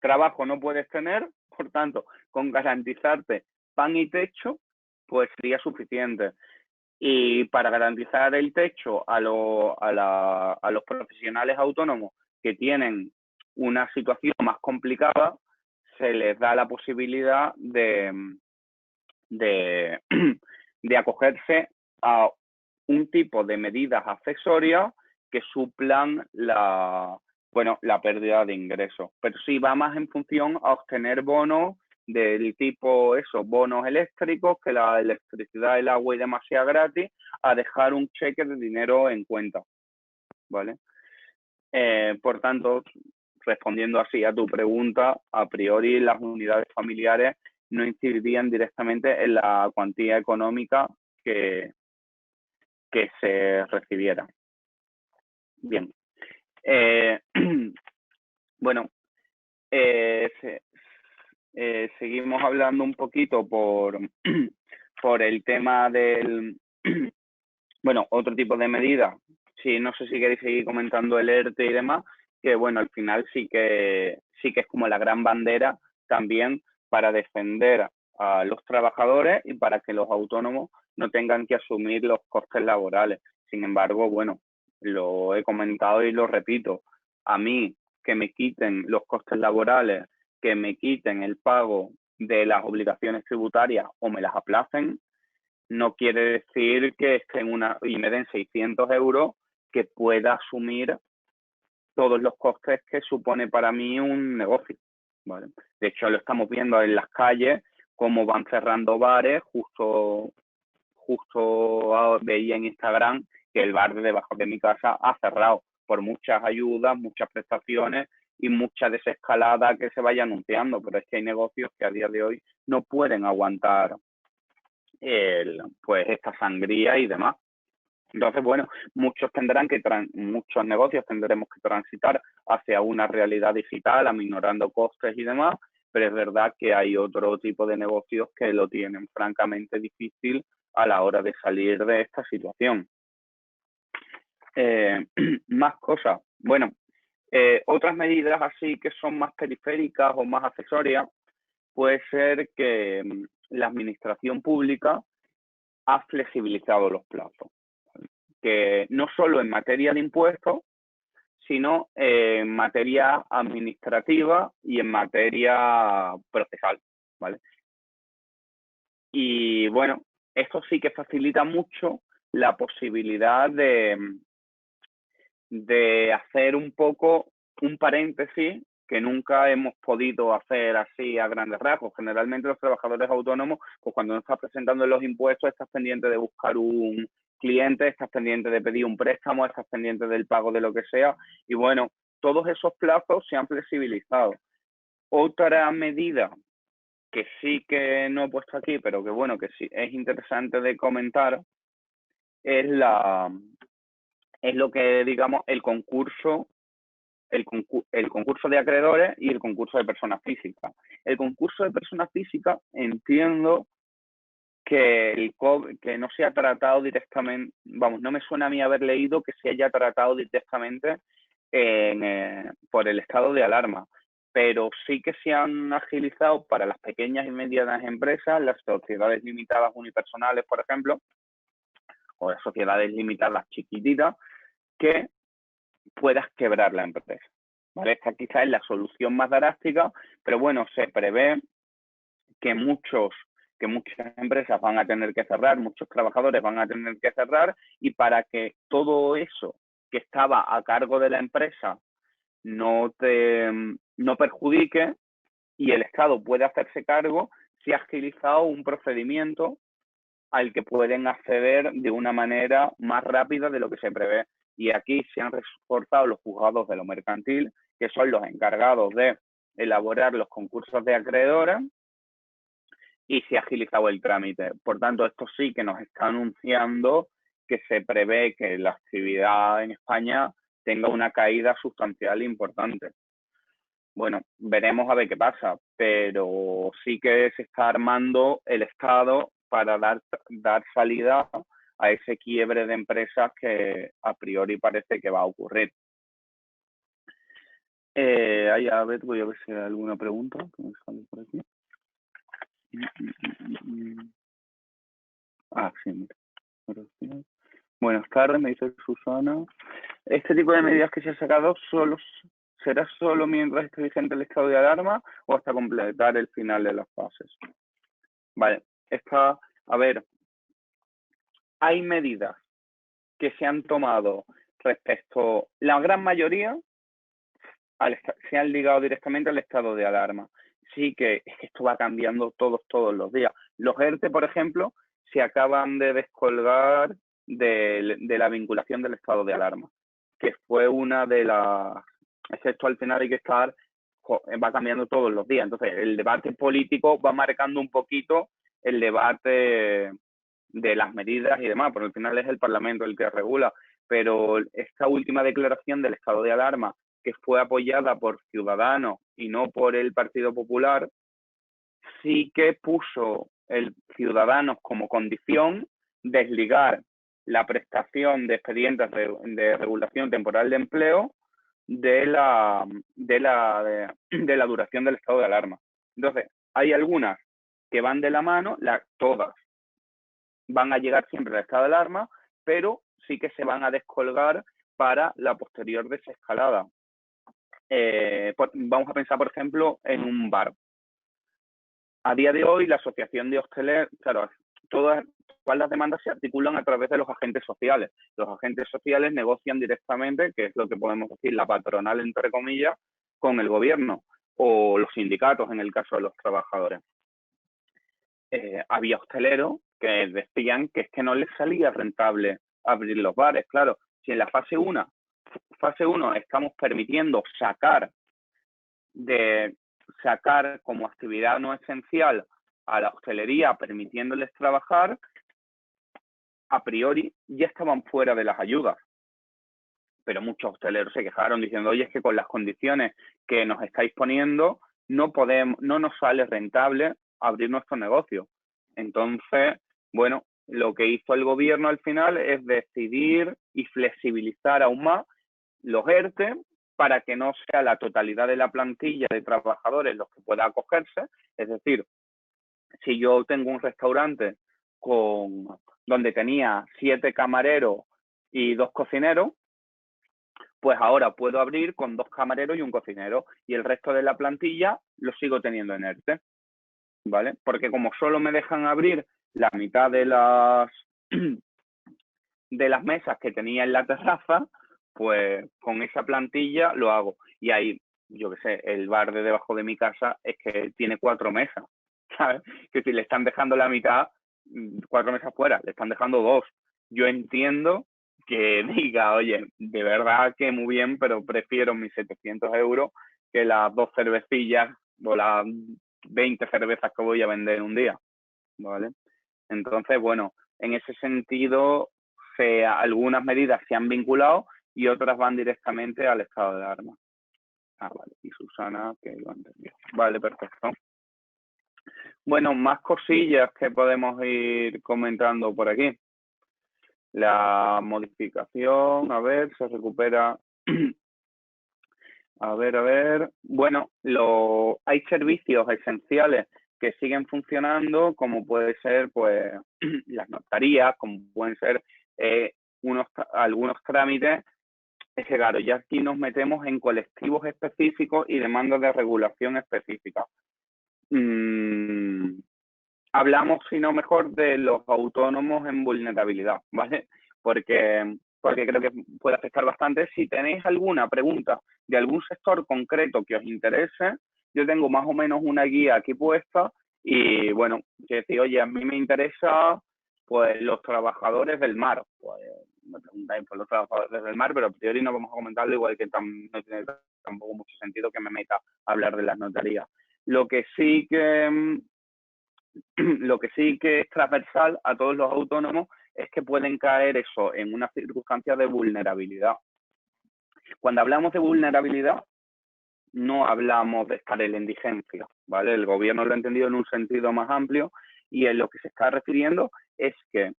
Trabajo no puedes tener, por tanto, con garantizarte pan y techo, pues sería suficiente. Y para garantizar el techo a los profesionales autónomos que tienen una situación más complicada, se les da la posibilidad de, de acogerse a un tipo de medidas accesorias que suplan la pérdida de ingresos. Pero sí va más en función a obtener bonos del tipo bonos eléctricos, que la electricidad, el agua y demás sea gratis, a dejar un cheque de dinero en cuenta, ¿vale? Por tanto, respondiendo así a tu pregunta, a priori las unidades familiares no incidirían directamente en la cuantía económica que se recibiera. Bien. Bueno, seguimos hablando un poquito por el tema del otro tipo de medidas. Sí, no sé si queréis seguir comentando el ERTE y demás, que bueno, al final sí que es como la gran bandera también para defender a los trabajadores y para que los autónomos no tengan que asumir los costes laborales. Sin embargo, bueno, lo he comentado y lo repito, a mí que me quiten los costes laborales, que me quiten el pago de las obligaciones tributarias o me las aplacen, no quiere decir que estén y me den 600 euros que pueda asumir todos los costes que supone para mí un negocio, ¿vale? De hecho, lo estamos viendo en las calles, cómo van cerrando bares. Justo veía en Instagram que el bar de debajo de mi casa ha cerrado por muchas ayudas, muchas prestaciones y mucha desescalada que se vaya anunciando, pero es que hay negocios que a día de hoy no pueden aguantar esta sangría y demás. Entonces, bueno, muchos negocios tendremos que transitar hacia una realidad digital, aminorando costes y demás, pero es verdad que hay otro tipo de negocios que lo tienen francamente difícil a la hora de salir de esta situación. Más cosas. Bueno, otras medidas así que son más periféricas o más accesorias, puede ser que la administración pública ha flexibilizado los plazos, que no solo en materia de impuestos, sino en materia administrativa y en materia procesal, ¿vale? Y bueno, esto sí que facilita mucho la posibilidad de hacer un poco un paréntesis que nunca hemos podido hacer así a grandes rasgos. Generalmente los trabajadores autónomos, pues cuando no estás presentando los impuestos, estás pendiente de buscar un cliente, estás pendiente de pedir un préstamo, estás pendiente del pago de lo que sea. Y bueno, todos esos plazos se han flexibilizado. Otra medida que sí que no he puesto aquí, pero que bueno, que sí es interesante de comentar, es lo que digamos el concurso de acreedores y el concurso de personas físicas. El concurso de personas físicas entiendo que no se ha tratado directamente, no me suena a mí haber leído que se haya tratado directamente por el estado de alarma, pero sí que se han agilizado para las pequeñas y medianas empresas, las sociedades limitadas unipersonales, por ejemplo, o las sociedades limitadas chiquititas, que puedas quebrar la empresa, ¿vale? Esta quizás es la solución más drástica, pero bueno, se prevé que muchas empresas van a tener que cerrar, muchos trabajadores van a tener que cerrar, y para que todo eso que estaba a cargo de la empresa no perjudique y el Estado puede hacerse cargo, se ha agilizado un procedimiento al que pueden acceder de una manera más rápida de lo que se prevé. Y aquí se han reforzado los juzgados de lo mercantil, que son los encargados de elaborar los concursos de acreedores, y se ha agilizado el trámite. Por tanto, esto sí que nos está anunciando que se prevé que la actividad en España tenga una caída sustancial e importante. Bueno, veremos a ver qué pasa, pero sí que se está armando el Estado para dar salida a ese quiebre de empresas que a priori parece que va a ocurrir. A ver, voy a ver si hay alguna pregunta que me sale por aquí. Ah, sí, mira. Buenas tardes, me dice Susana. Este tipo de medidas que se ha sacado será solo mientras esté vigente el estado de alarma o hasta completar el final de las fases. Vale, a ver, hay medidas que se han tomado respecto, la gran mayoría se han ligado directamente al estado de alarma. Sí que es que esto va cambiando todos los días. Los ERTE, por ejemplo, se acaban de descolgar de la vinculación del estado de alarma, que fue una de las... Excepto al final hay que estar, va cambiando todos los días. Entonces, el debate político va marcando un poquito el debate de las medidas y demás, porque al final es el Parlamento el que regula. Pero esta última declaración del estado de alarma, que fue apoyada por Ciudadanos y no por el Partido Popular, sí que puso el Ciudadanos como condición desligar la prestación de expedientes de regulación temporal de empleo de la duración del estado de alarma. Entonces, hay algunas que van de la mano, todas van a llegar siempre al estado de alarma, pero sí que se van a descolgar para la posterior desescalada. Vamos a pensar, por ejemplo, en un bar. A día de hoy, la Asociación de Hosteleros, claro, todas las demandas se articulan a través de los agentes sociales. Los agentes sociales negocian directamente, que es lo que podemos decir, la patronal, entre comillas, con el gobierno o los sindicatos en el caso de los trabajadores. Había hosteleros que decían que es que no les salía rentable abrir los bares. Claro, si en la fase 1 estamos permitiendo sacar como actividad no esencial a la hostelería, permitiéndoles trabajar, a priori ya estaban fuera de las ayudas. Pero muchos hosteleros se quejaron diciendo, oye, es que con las condiciones que nos estáis poniendo no nos sale rentable abrir nuestro negocio. Entonces, bueno, lo que hizo el gobierno al final es decidir y flexibilizar aún más los ERTE para que no sea la totalidad de la plantilla de trabajadores los que pueda acogerse. Es decir, si yo tengo un restaurante donde tenía 7 camareros y 2 cocineros, pues ahora puedo abrir con 2 camareros y un cocinero y el resto de la plantilla lo sigo teniendo en ERTE, ¿vale? Porque como solo me dejan abrir la mitad de las mesas que tenía en la terraza, pues con esa plantilla lo hago. Y ahí, yo qué sé, el bar de debajo de mi casa es que tiene 4 mesas, ¿sabes? Que si le están dejando la mitad, 4 mesas fuera, le están dejando 2. Yo entiendo que diga, oye, de verdad que muy bien, pero prefiero mis 700 euros que las 2 cervecillas o las 20 cervezas que voy a vender un día, ¿vale? Entonces, bueno, en ese sentido, algunas medidas se han vinculado y otras van directamente al estado de alarma. Ah, vale, y Susana, que lo entendió. Vale, perfecto. Bueno, más cosillas que podemos ir comentando por aquí. La modificación, a ver, se recupera. A ver. Bueno, hay servicios esenciales que siguen funcionando, como puede ser pues las notarías, como pueden ser algunos trámites. Es que claro, ya aquí nos metemos en colectivos específicos y demandas de regulación específicas. Hablamos, si no mejor, de los autónomos en vulnerabilidad, ¿vale? Porque creo que puede afectar bastante. Si tenéis alguna pregunta de algún sector concreto que os interese, yo tengo más o menos una guía aquí puesta y, bueno, que decir, oye, a mí me interesa pues los trabajadores del mar. Pues me preguntáis por los trabajadores del mar, pero a priori no vamos a comentarlo, igual que no tiene tampoco mucho sentido que me meta a hablar de las notarías. Lo que sí que es transversal a todos los autónomos es que pueden caer eso en una circunstancia de vulnerabilidad. Cuando hablamos de vulnerabilidad, no hablamos de estar en la indigencia, ¿vale? El gobierno lo ha entendido en un sentido más amplio y en lo que se está refiriendo es que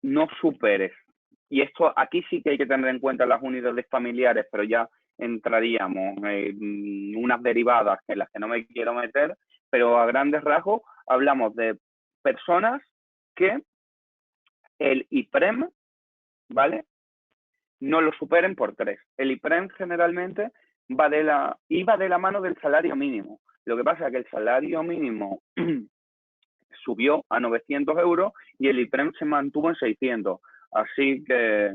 no superes, y esto aquí sí que hay que tener en cuenta las unidades familiares, pero ya entraríamos en unas derivadas en las que no me quiero meter, pero a grandes rasgos hablamos de personas que el IPREM, ¿vale?, no lo superen por 3. El IPREM generalmente iba de la mano del salario mínimo. Lo que pasa es que el salario mínimo subió a 900 euros y el IPREM se mantuvo en 600. Así que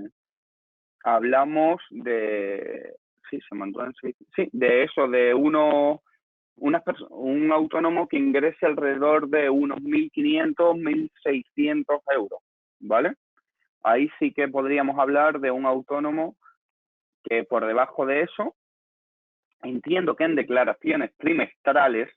hablamos de... Sí, se mantuvo en 600. Sí, de eso, de un autónomo que ingrese alrededor de unos 1.500, 1.600 euros, ¿vale? Ahí sí que podríamos hablar de un autónomo que por debajo de eso, entiendo que en declaraciones trimestrales,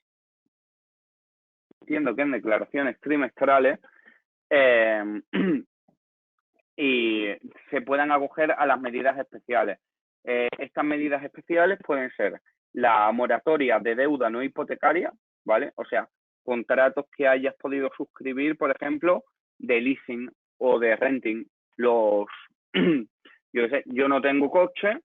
y se puedan acoger a las medidas especiales. Estas medidas especiales pueden ser la moratoria de deuda no hipotecaria, ¿vale? O sea, contratos que hayas podido suscribir, por ejemplo, de leasing o de renting. Yo no tengo coche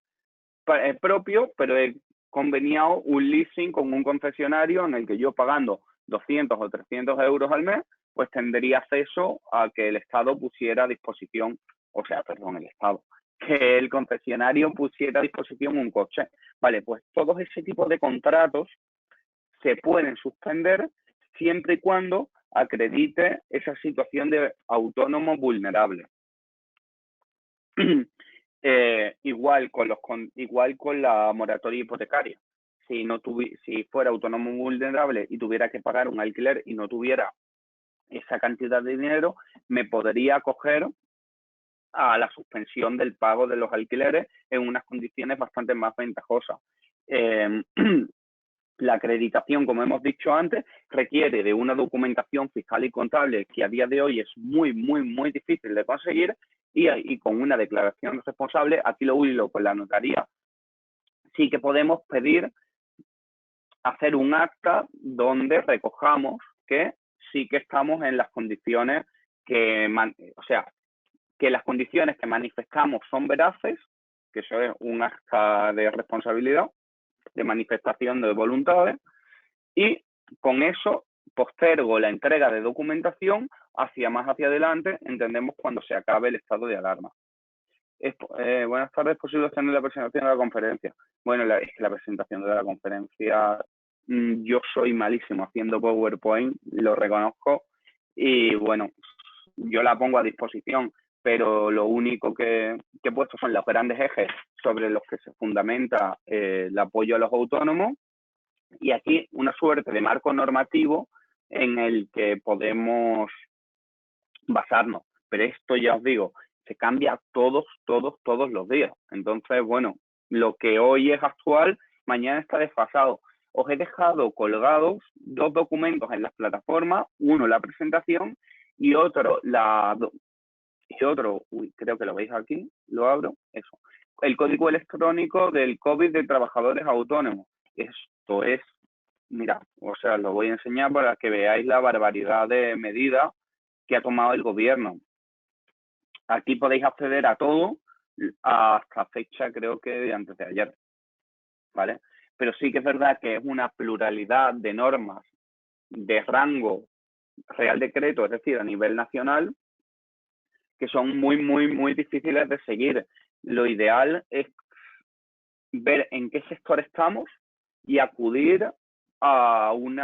propio, pero he conveniado un leasing con un concesionario en el que yo, pagando 200 o 300 euros al mes, pues tendría acceso a que el Estado pusiera a disposición, que el concesionario pusiera a disposición un coche. Vale, pues todos ese tipo de contratos se pueden suspender siempre y cuando acredite esa situación de autónomo vulnerable. Igual con la moratoria hipotecaria. Si fuera autónomo vulnerable y tuviera que pagar un alquiler y no tuviera esa cantidad de dinero, me podría acoger a la suspensión del pago de los alquileres en unas condiciones bastante más ventajosas. La acreditación, como hemos dicho antes, requiere de una documentación fiscal y contable que a día de hoy es muy, muy, muy difícil de conseguir, y con una declaración responsable, aquí lo hilo con la notaría, sí que podemos pedir hacer un acta donde recojamos que sí que estamos en las condiciones que las condiciones que manifestamos son veraces, que eso es un acta de responsabilidad, de manifestación de voluntades, y con eso postergo la entrega de documentación más hacia adelante, entendemos, cuando se acabe el estado de alarma. Buenas tardes, ¿es posible hacer la presentación de la conferencia? Bueno, es que la presentación de la conferencia, yo soy malísimo haciendo PowerPoint, lo reconozco, y bueno, yo la pongo a disposición, pero lo único que he puesto son los grandes ejes sobre los que se fundamenta el apoyo a los autónomos, y aquí una suerte de marco normativo en el que podemos basarnos. Pero esto, ya os digo, se cambia todos los días. Entonces, bueno, lo que hoy es actual, mañana está desfasado. Os he dejado colgados 2 documentos en las plataformas, uno la presentación y otro creo que lo veis aquí, lo abro, eso. El código electrónico del COVID de trabajadores autónomos. Esto es, mira, lo voy a enseñar para que veáis la barbaridad de medidas que ha tomado el gobierno. Aquí podéis acceder a todo hasta fecha, creo que de antes de ayer, ¿vale? Pero sí que es verdad que es una pluralidad de normas de rango Real Decreto, es decir, a nivel nacional, que son muy, muy, muy difíciles de seguir. Lo ideal es ver en qué sector estamos y acudir a un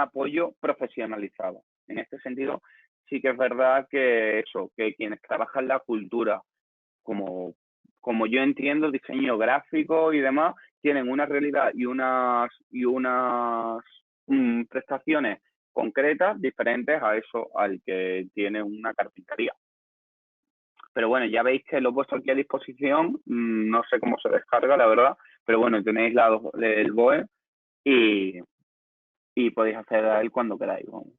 apoyo profesionalizado. En este sentido, sí que es verdad que quienes trabajan la cultura, como yo entiendo, diseño gráfico y demás, tienen una realidad y unas prestaciones concretas diferentes a eso al que tiene una carpintería. Pero bueno, ya veis que lo he puesto aquí a disposición, no sé cómo se descarga, la verdad, pero bueno, tenéis el BOE y podéis acceder a él cuando queráis. Bueno.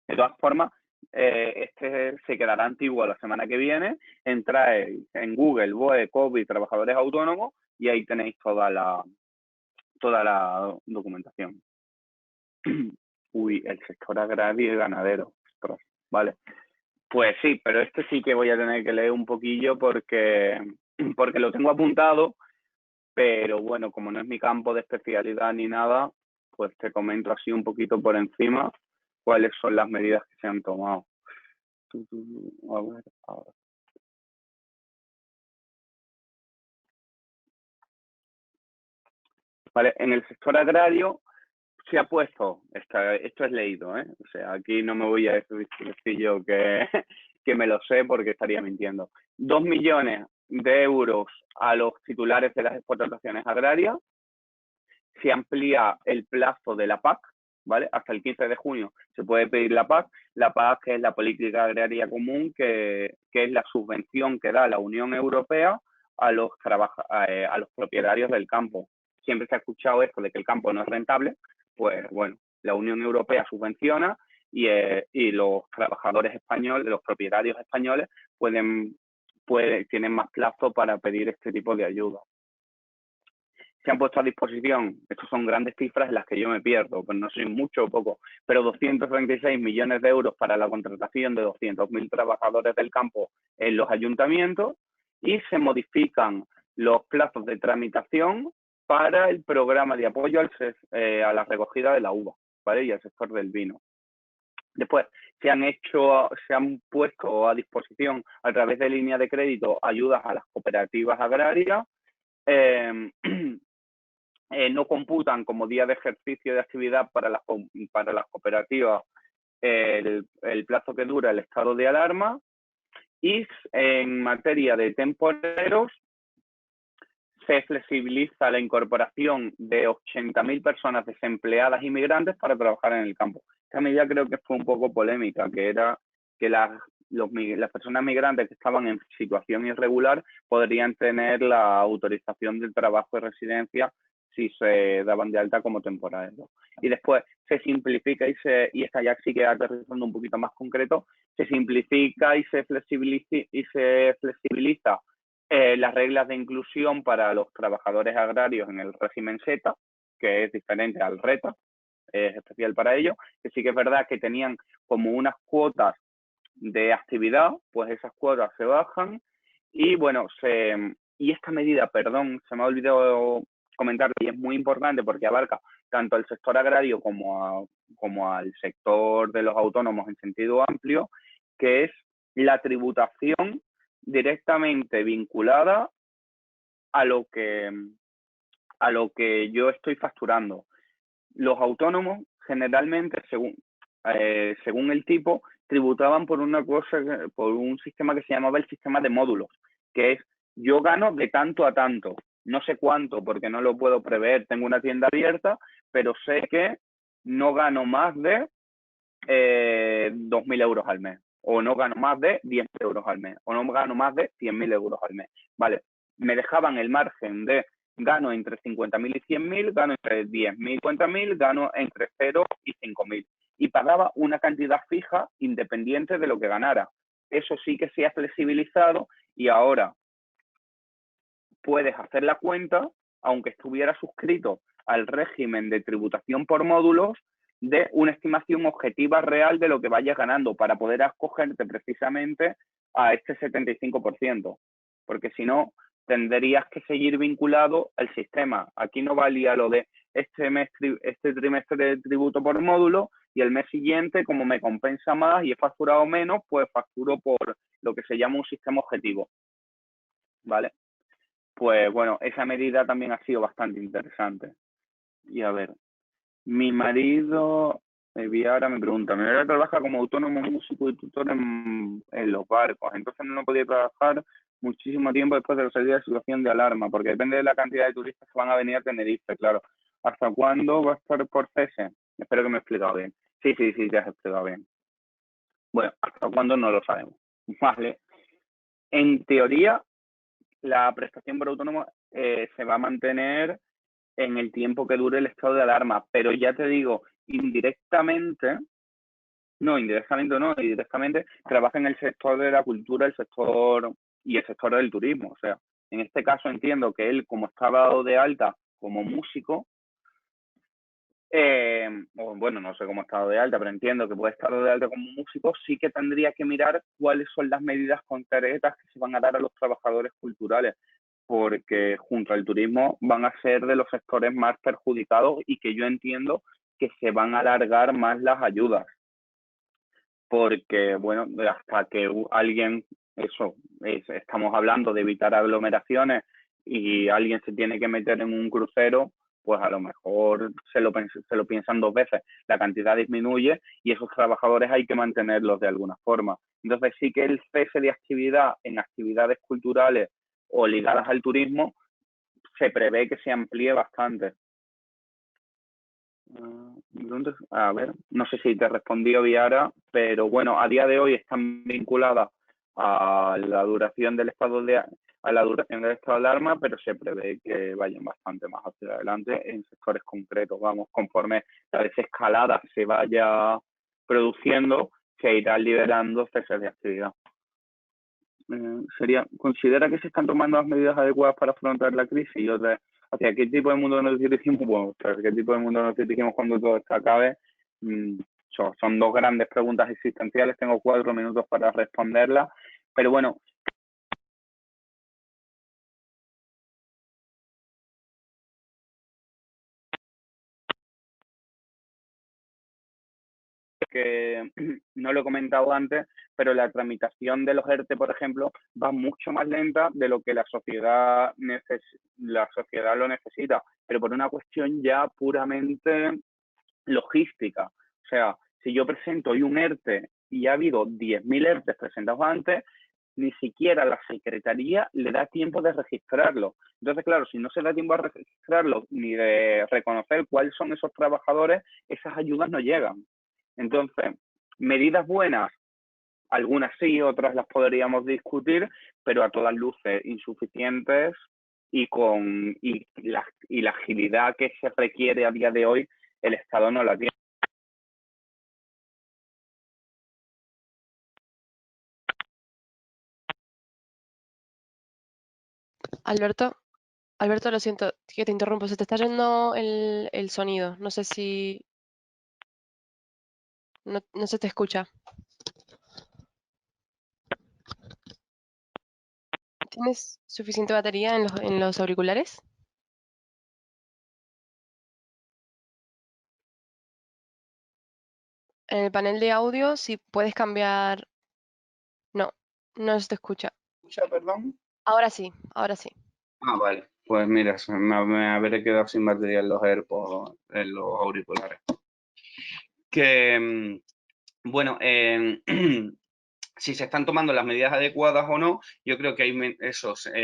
De todas formas, este se quedará antiguo la semana que viene. Entráis en Google, BOE, COVID, trabajadores autónomos, y ahí tenéis toda la documentación. Uy, el sector agrario y ganadero. Ostras, vale. Pues sí, pero este sí que voy a tener que leer un poquillo porque lo tengo apuntado, pero bueno, como no es mi campo de especialidad ni nada, pues te comento así un poquito por encima cuáles son las medidas que se han tomado. A ver, ahora. Vale, en el sector agrario se ha puesto, esto es leído, ¿eh? O sea, aquí no me voy a decir yo que me lo sé porque estaría mintiendo. 2 millones de euros a los titulares de las explotaciones agrarias. Se amplía el plazo de la PAC, ¿vale? Hasta el 15 de junio se puede pedir la PAC. La PAC, que es la Política Agraria Común, que es la subvención que da la Unión Europea a los propietarios del campo. Siempre se ha escuchado esto de que el campo no es rentable, pues bueno, la Unión Europea subvenciona y los trabajadores españoles, los propietarios españoles tienen más plazo para pedir este tipo de ayuda. Se han puesto a disposición, estos son grandes cifras en las que yo me pierdo, pues no sé mucho o poco, pero 236 millones de euros para la contratación de 200.000 trabajadores del campo en los ayuntamientos, y se modifican los plazos de tramitación para el programa de apoyo a la recogida de la uva, ¿vale? Y al sector del vino. Después se han puesto a disposición a través de línea de crédito ayudas a las cooperativas agrarias. No computan como día de ejercicio de actividad para las cooperativas el plazo que dura el estado de alarma. Y en materia de temporeros, se flexibiliza la incorporación de 80.000 personas desempleadas inmigrantes para trabajar en el campo. Esta medida creo que fue un poco polémica, que era que las personas migrantes que estaban en situación irregular podrían tener la autorización del trabajo y residencia si se daban de alta como temporales, ¿no? Y después se simplifica y esta ya sí que aterrizando un poquito más concreto, se simplifica y se flexibiliza las reglas de inclusión para los trabajadores agrarios en el régimen Z, que es diferente al RETA, es especial para ellos, que sí que es verdad que tenían como unas cuotas de actividad, pues esas cuotas se bajan y bueno, y esta medida, perdón, se me ha olvidado comentar, y es muy importante porque abarca tanto al sector agrario como al sector de los autónomos en sentido amplio, que es la tributación directamente vinculada a lo que yo estoy facturando. Los autónomos generalmente, según el tipo, tributaban por un sistema que se llamaba el sistema de módulos, que es yo gano de tanto a tanto, no sé cuánto porque no lo puedo prever, tengo una tienda abierta, pero sé que no gano más de 2.000 euros al mes, o no gano más de 10.000 euros al mes, o no gano más de 100.000 euros al mes. Vale, me dejaban el margen de gano entre 50.000 y 100.000, gano entre 10.000 y 50.000, gano entre 0 y 5.000. Y pagaba una cantidad fija independiente de lo que ganara. Eso sí que se ha flexibilizado y ahora puedes hacer la cuenta, aunque estuviera suscrito al régimen de tributación por módulos, de una estimación objetiva real de lo que vayas ganando para poder acogerte precisamente a este 75%, porque si no, tendrías que seguir vinculado al sistema. Aquí no valía lo de este trimestre de tributo por módulo y el mes siguiente, como me compensa más y he facturado menos, pues facturo por lo que se llama un sistema objetivo, ¿vale? Pues bueno, esa medida también ha sido bastante interesante. Y a ver, mi marido, Viara, me pregunta, mi marido trabaja como autónomo músico y tutor en los barcos, entonces no podía trabajar muchísimo tiempo después de salir de situación de alarma, porque depende de la cantidad de turistas que van a venir a Tenerife, claro. ¿Hasta cuándo va a estar por cese? Espero que me he explicado bien. Sí, te has explicado bien. Bueno, ¿hasta cuándo? No lo sabemos. Vale. En teoría, la prestación por autónomo se va a mantener en el tiempo que dure el estado de alarma, pero ya te digo, indirectamente trabaja en el sector de la cultura, el sector del turismo. O sea, en este caso entiendo que él, como estaba dado de alta como músico, o bueno, no sé cómo ha estado de alta, pero entiendo que puede estar de alta como músico, sí que tendría que mirar cuáles son las medidas concretas que se van a dar a los trabajadores culturales, porque junto al turismo van a ser de los sectores más perjudicados y que yo entiendo que se van a alargar más las ayudas, porque, bueno, hasta que alguien, eso, estamos hablando de evitar aglomeraciones y alguien se tiene que meter en un crucero, pues a lo mejor se lo piensan dos veces, la cantidad disminuye y esos trabajadores hay que mantenerlos de alguna forma. Entonces sí que el cese de actividad en actividades culturales o ligadas al turismo se prevé que se amplíe bastante. A ver, no sé si te respondió Viara, pero bueno, a día de hoy están vinculadas a la duración del a la duración del estado de alarma, pero se prevé que vayan bastante más hacia adelante en sectores concretos. Vamos, conforme la desescalada se vaya produciendo, se irán liberando ceses de actividad. ¿Considera que se están tomando las medidas adecuadas para afrontar la crisis? Y otra, ¿hacia qué tipo de mundo nos dirigimos? Bueno, ¿hacia qué tipo de mundo nos dirigimos cuando todo esto acabe? Son dos grandes preguntas existenciales, tengo 4 minutos para responderlas, pero bueno, que no lo he comentado antes, pero la tramitación de los ERTE, por ejemplo, va mucho más lenta de lo que la sociedad lo necesita, pero por una cuestión ya puramente logística. O sea, si yo presento hoy un ERTE y ha habido 10.000 ERTE presentados antes, ni siquiera la Secretaría le da tiempo de registrarlo. Entonces, claro, si no se da tiempo a registrarlo ni de reconocer cuáles son esos trabajadores, esas ayudas no llegan. Entonces, medidas buenas, algunas sí, otras las podríamos discutir, pero a todas luces insuficientes y la agilidad que se requiere a día de hoy, el Estado no la tiene. Alberto, Alberto, lo siento que te interrumpo, se te está yendo el sonido. No sé si no se te escucha. ¿Tienes suficiente batería en los auriculares? En el panel de audio, si puedes cambiar. No, no se te escucha. ¿Escucha, perdón? Ahora sí, ahora sí. Ah, vale. Pues mira, me habré quedado sin batería en los AirPods, en los auriculares. Que, bueno, si se están tomando las medidas adecuadas o no, yo creo que hay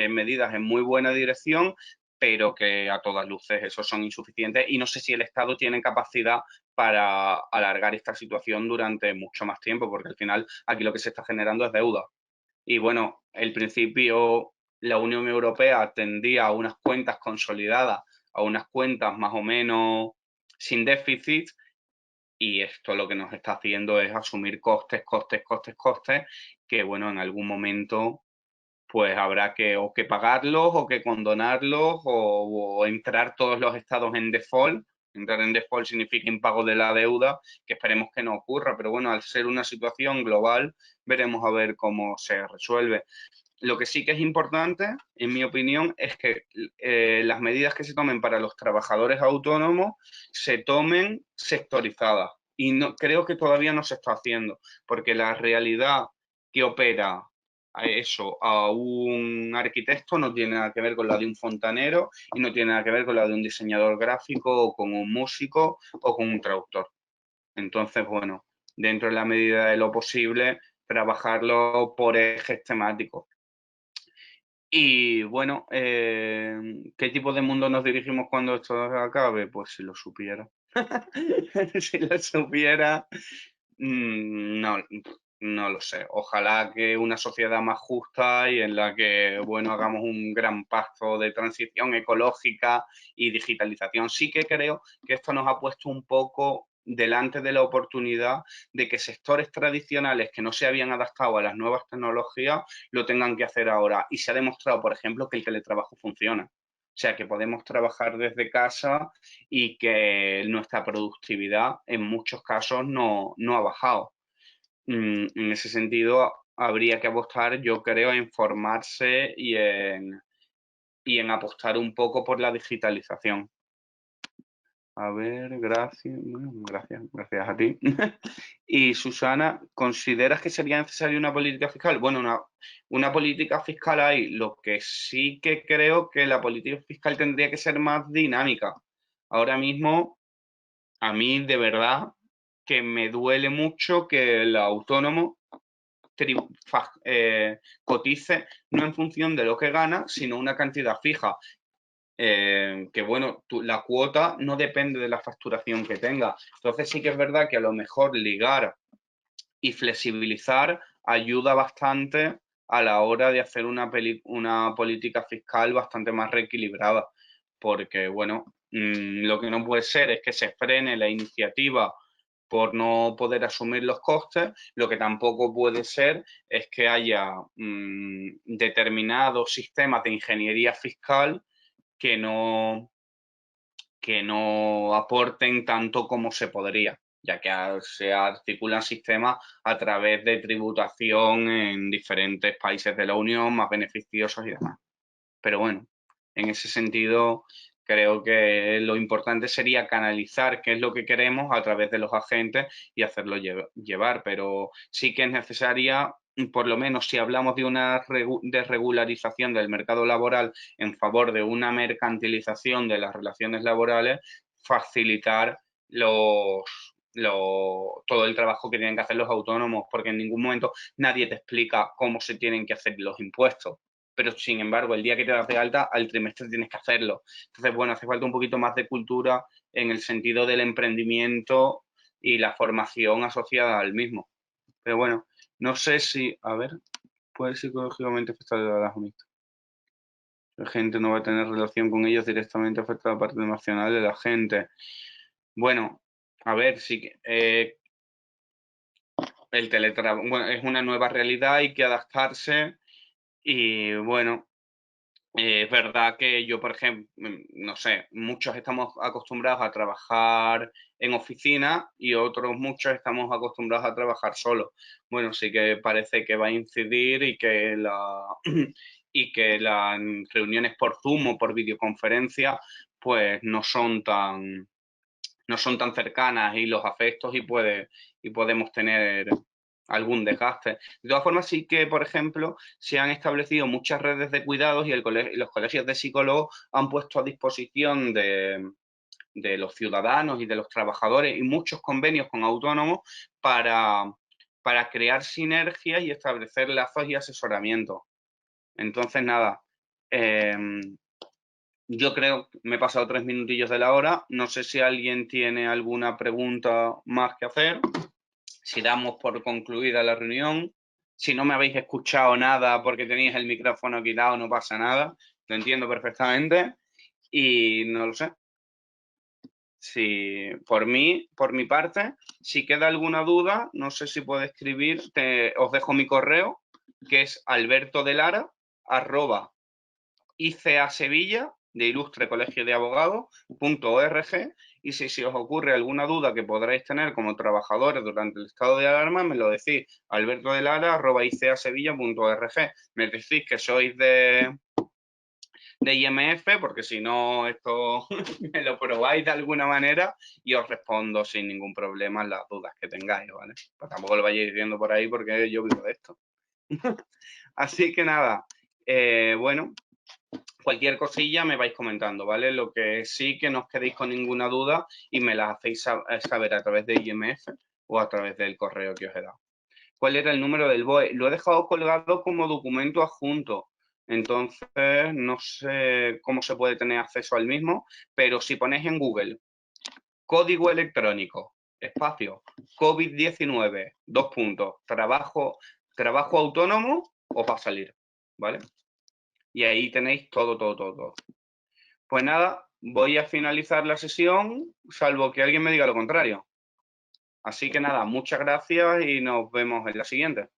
medidas en muy buena dirección, pero que a todas luces esos son insuficientes y no sé si el Estado tiene capacidad para alargar esta situación durante mucho más tiempo, porque al final aquí lo que se está generando es deuda. Y bueno, el principio, la Unión Europea tendía a unas cuentas consolidadas, a unas cuentas más o menos sin déficit, y esto lo que nos está haciendo es asumir costes, que bueno, en algún momento pues habrá que o que pagarlos o que condonarlos o entrar todos los estados en default. Entrar en default significa impago de la deuda, que esperemos que no ocurra, pero bueno, al ser una situación global, veremos a ver cómo se resuelve. Lo que sí que es importante, en mi opinión, es que las medidas que se tomen para los trabajadores autónomos se tomen sectorizadas. Y no, creo que todavía no se está haciendo, porque la realidad que opera a un arquitecto no tiene nada que ver con la de un fontanero y no tiene nada que ver con la de un diseñador gráfico o con un músico o con un traductor. Entonces, bueno, dentro de la medida de lo posible, trabajarlo por ejes temáticos. Y bueno, ¿qué tipo de mundo nos dirigimos cuando esto acabe? Pues si lo supiera. Si lo supiera, no, no lo sé. Ojalá que una sociedad más justa y en la que, bueno, hagamos un gran pacto de transición ecológica y digitalización. Sí que creo que esto nos ha puesto un poco delante de la oportunidad de que sectores tradicionales que no se habían adaptado a las nuevas tecnologías lo tengan que hacer ahora. Y se ha demostrado, por ejemplo, que el teletrabajo funciona. O sea, que podemos trabajar desde casa y que nuestra productividad en muchos casos no ha bajado. En ese sentido, habría que apostar, yo creo, en formarse y en apostar un poco por la digitalización. A ver, gracias, bueno, gracias a ti. Y Susana, ¿consideras que sería necesaria una política fiscal? Bueno, una política fiscal hay, lo que sí que creo que la política fiscal tendría que ser más dinámica. Ahora mismo, a mí de verdad que me duele mucho que el autónomo cotice no en función de lo que gana, sino una cantidad fija. Que bueno, la cuota no depende de la facturación que tenga. Entonces sí que es verdad que a lo mejor ligar y flexibilizar ayuda bastante a la hora de hacer una política fiscal bastante más reequilibrada. Porque bueno, lo que no puede ser es que se frene la iniciativa por no poder asumir los costes. Lo que tampoco puede ser es que haya determinados sistemas de ingeniería fiscal que no aporten tanto como se podría, ya que se articulan sistemas a través de tributación en diferentes países de la Unión, más beneficiosos y demás. Pero bueno, en ese sentido, creo que lo importante sería canalizar qué es lo que queremos a través de los agentes y hacerlo llevar, pero sí que es necesaria, por lo menos si hablamos de una desregularización del mercado laboral en favor de una mercantilización de las relaciones laborales, facilitar todo el trabajo que tienen que hacer los autónomos, porque en ningún momento nadie te explica cómo se tienen que hacer los impuestos. Pero sin embargo, el día que te das de alta, al trimestre tienes que hacerlo. Entonces, bueno, hace falta un poquito más de cultura en el sentido del emprendimiento y la formación asociada al mismo. Pero bueno, no sé si, a ver, puede psicológicamente afectar a las amistades. La gente no va a tener relación con ellos directamente, afecta a la parte emocional de la gente. Bueno, a ver, sí que el teletrabajo, bueno, es una nueva realidad, hay que adaptarse y bueno, es verdad que yo, por ejemplo, no sé, muchos estamos acostumbrados a trabajar en oficina y otros muchos estamos acostumbrados a trabajar solos. Bueno, sí que parece que va a incidir y que y que las reuniones por Zoom o por videoconferencia pues no son tan cercanas y los afectos y podemos tener algún desgaste. De todas formas, sí que, por ejemplo, se han establecido muchas redes de cuidados y los colegios de psicólogos han puesto a disposición de los ciudadanos y de los trabajadores y muchos convenios con autónomos para crear sinergias y establecer lazos y asesoramiento. Entonces, nada, yo creo que me he pasado 3 minutillos de la hora. No sé si alguien tiene alguna pregunta más que hacer. Si damos por concluida la reunión. Si no me habéis escuchado nada porque tenéis el micrófono quitado, no pasa nada. Lo entiendo perfectamente. Y no lo sé. Si por mi parte, si queda alguna duda, no sé si puedo escribir. Os dejo mi correo, que es albertodelara@ICA-Sevilla de Ilustre Colegio de Abogados.org, y si os ocurre alguna duda que podréis tener como trabajadores durante el estado de alarma, me lo decís, albertodelara@icasevilla.org. Me decís que sois de IMF, porque si no, esto me lo probáis de alguna manera y os respondo sin ningún problema las dudas que tengáis, ¿vale? Pues tampoco lo vayáis diciendo por ahí porque yo vivo de esto. Así que nada, bueno, cualquier cosilla me vais comentando, ¿vale? Lo que sí, que no os quedéis con ninguna duda y me las hacéis saber a través de IMF o a través del correo que os he dado. ¿Cuál era el número del BOE? Lo he dejado colgado como documento adjunto, entonces no sé cómo se puede tener acceso al mismo, pero si ponéis en Google código electrónico, espacio, COVID-19, trabajo autónomo, os va a salir, ¿vale? Y ahí tenéis todo. Pues nada, voy a finalizar la sesión, salvo que alguien me diga lo contrario. Así que nada, muchas gracias y nos vemos en la siguiente.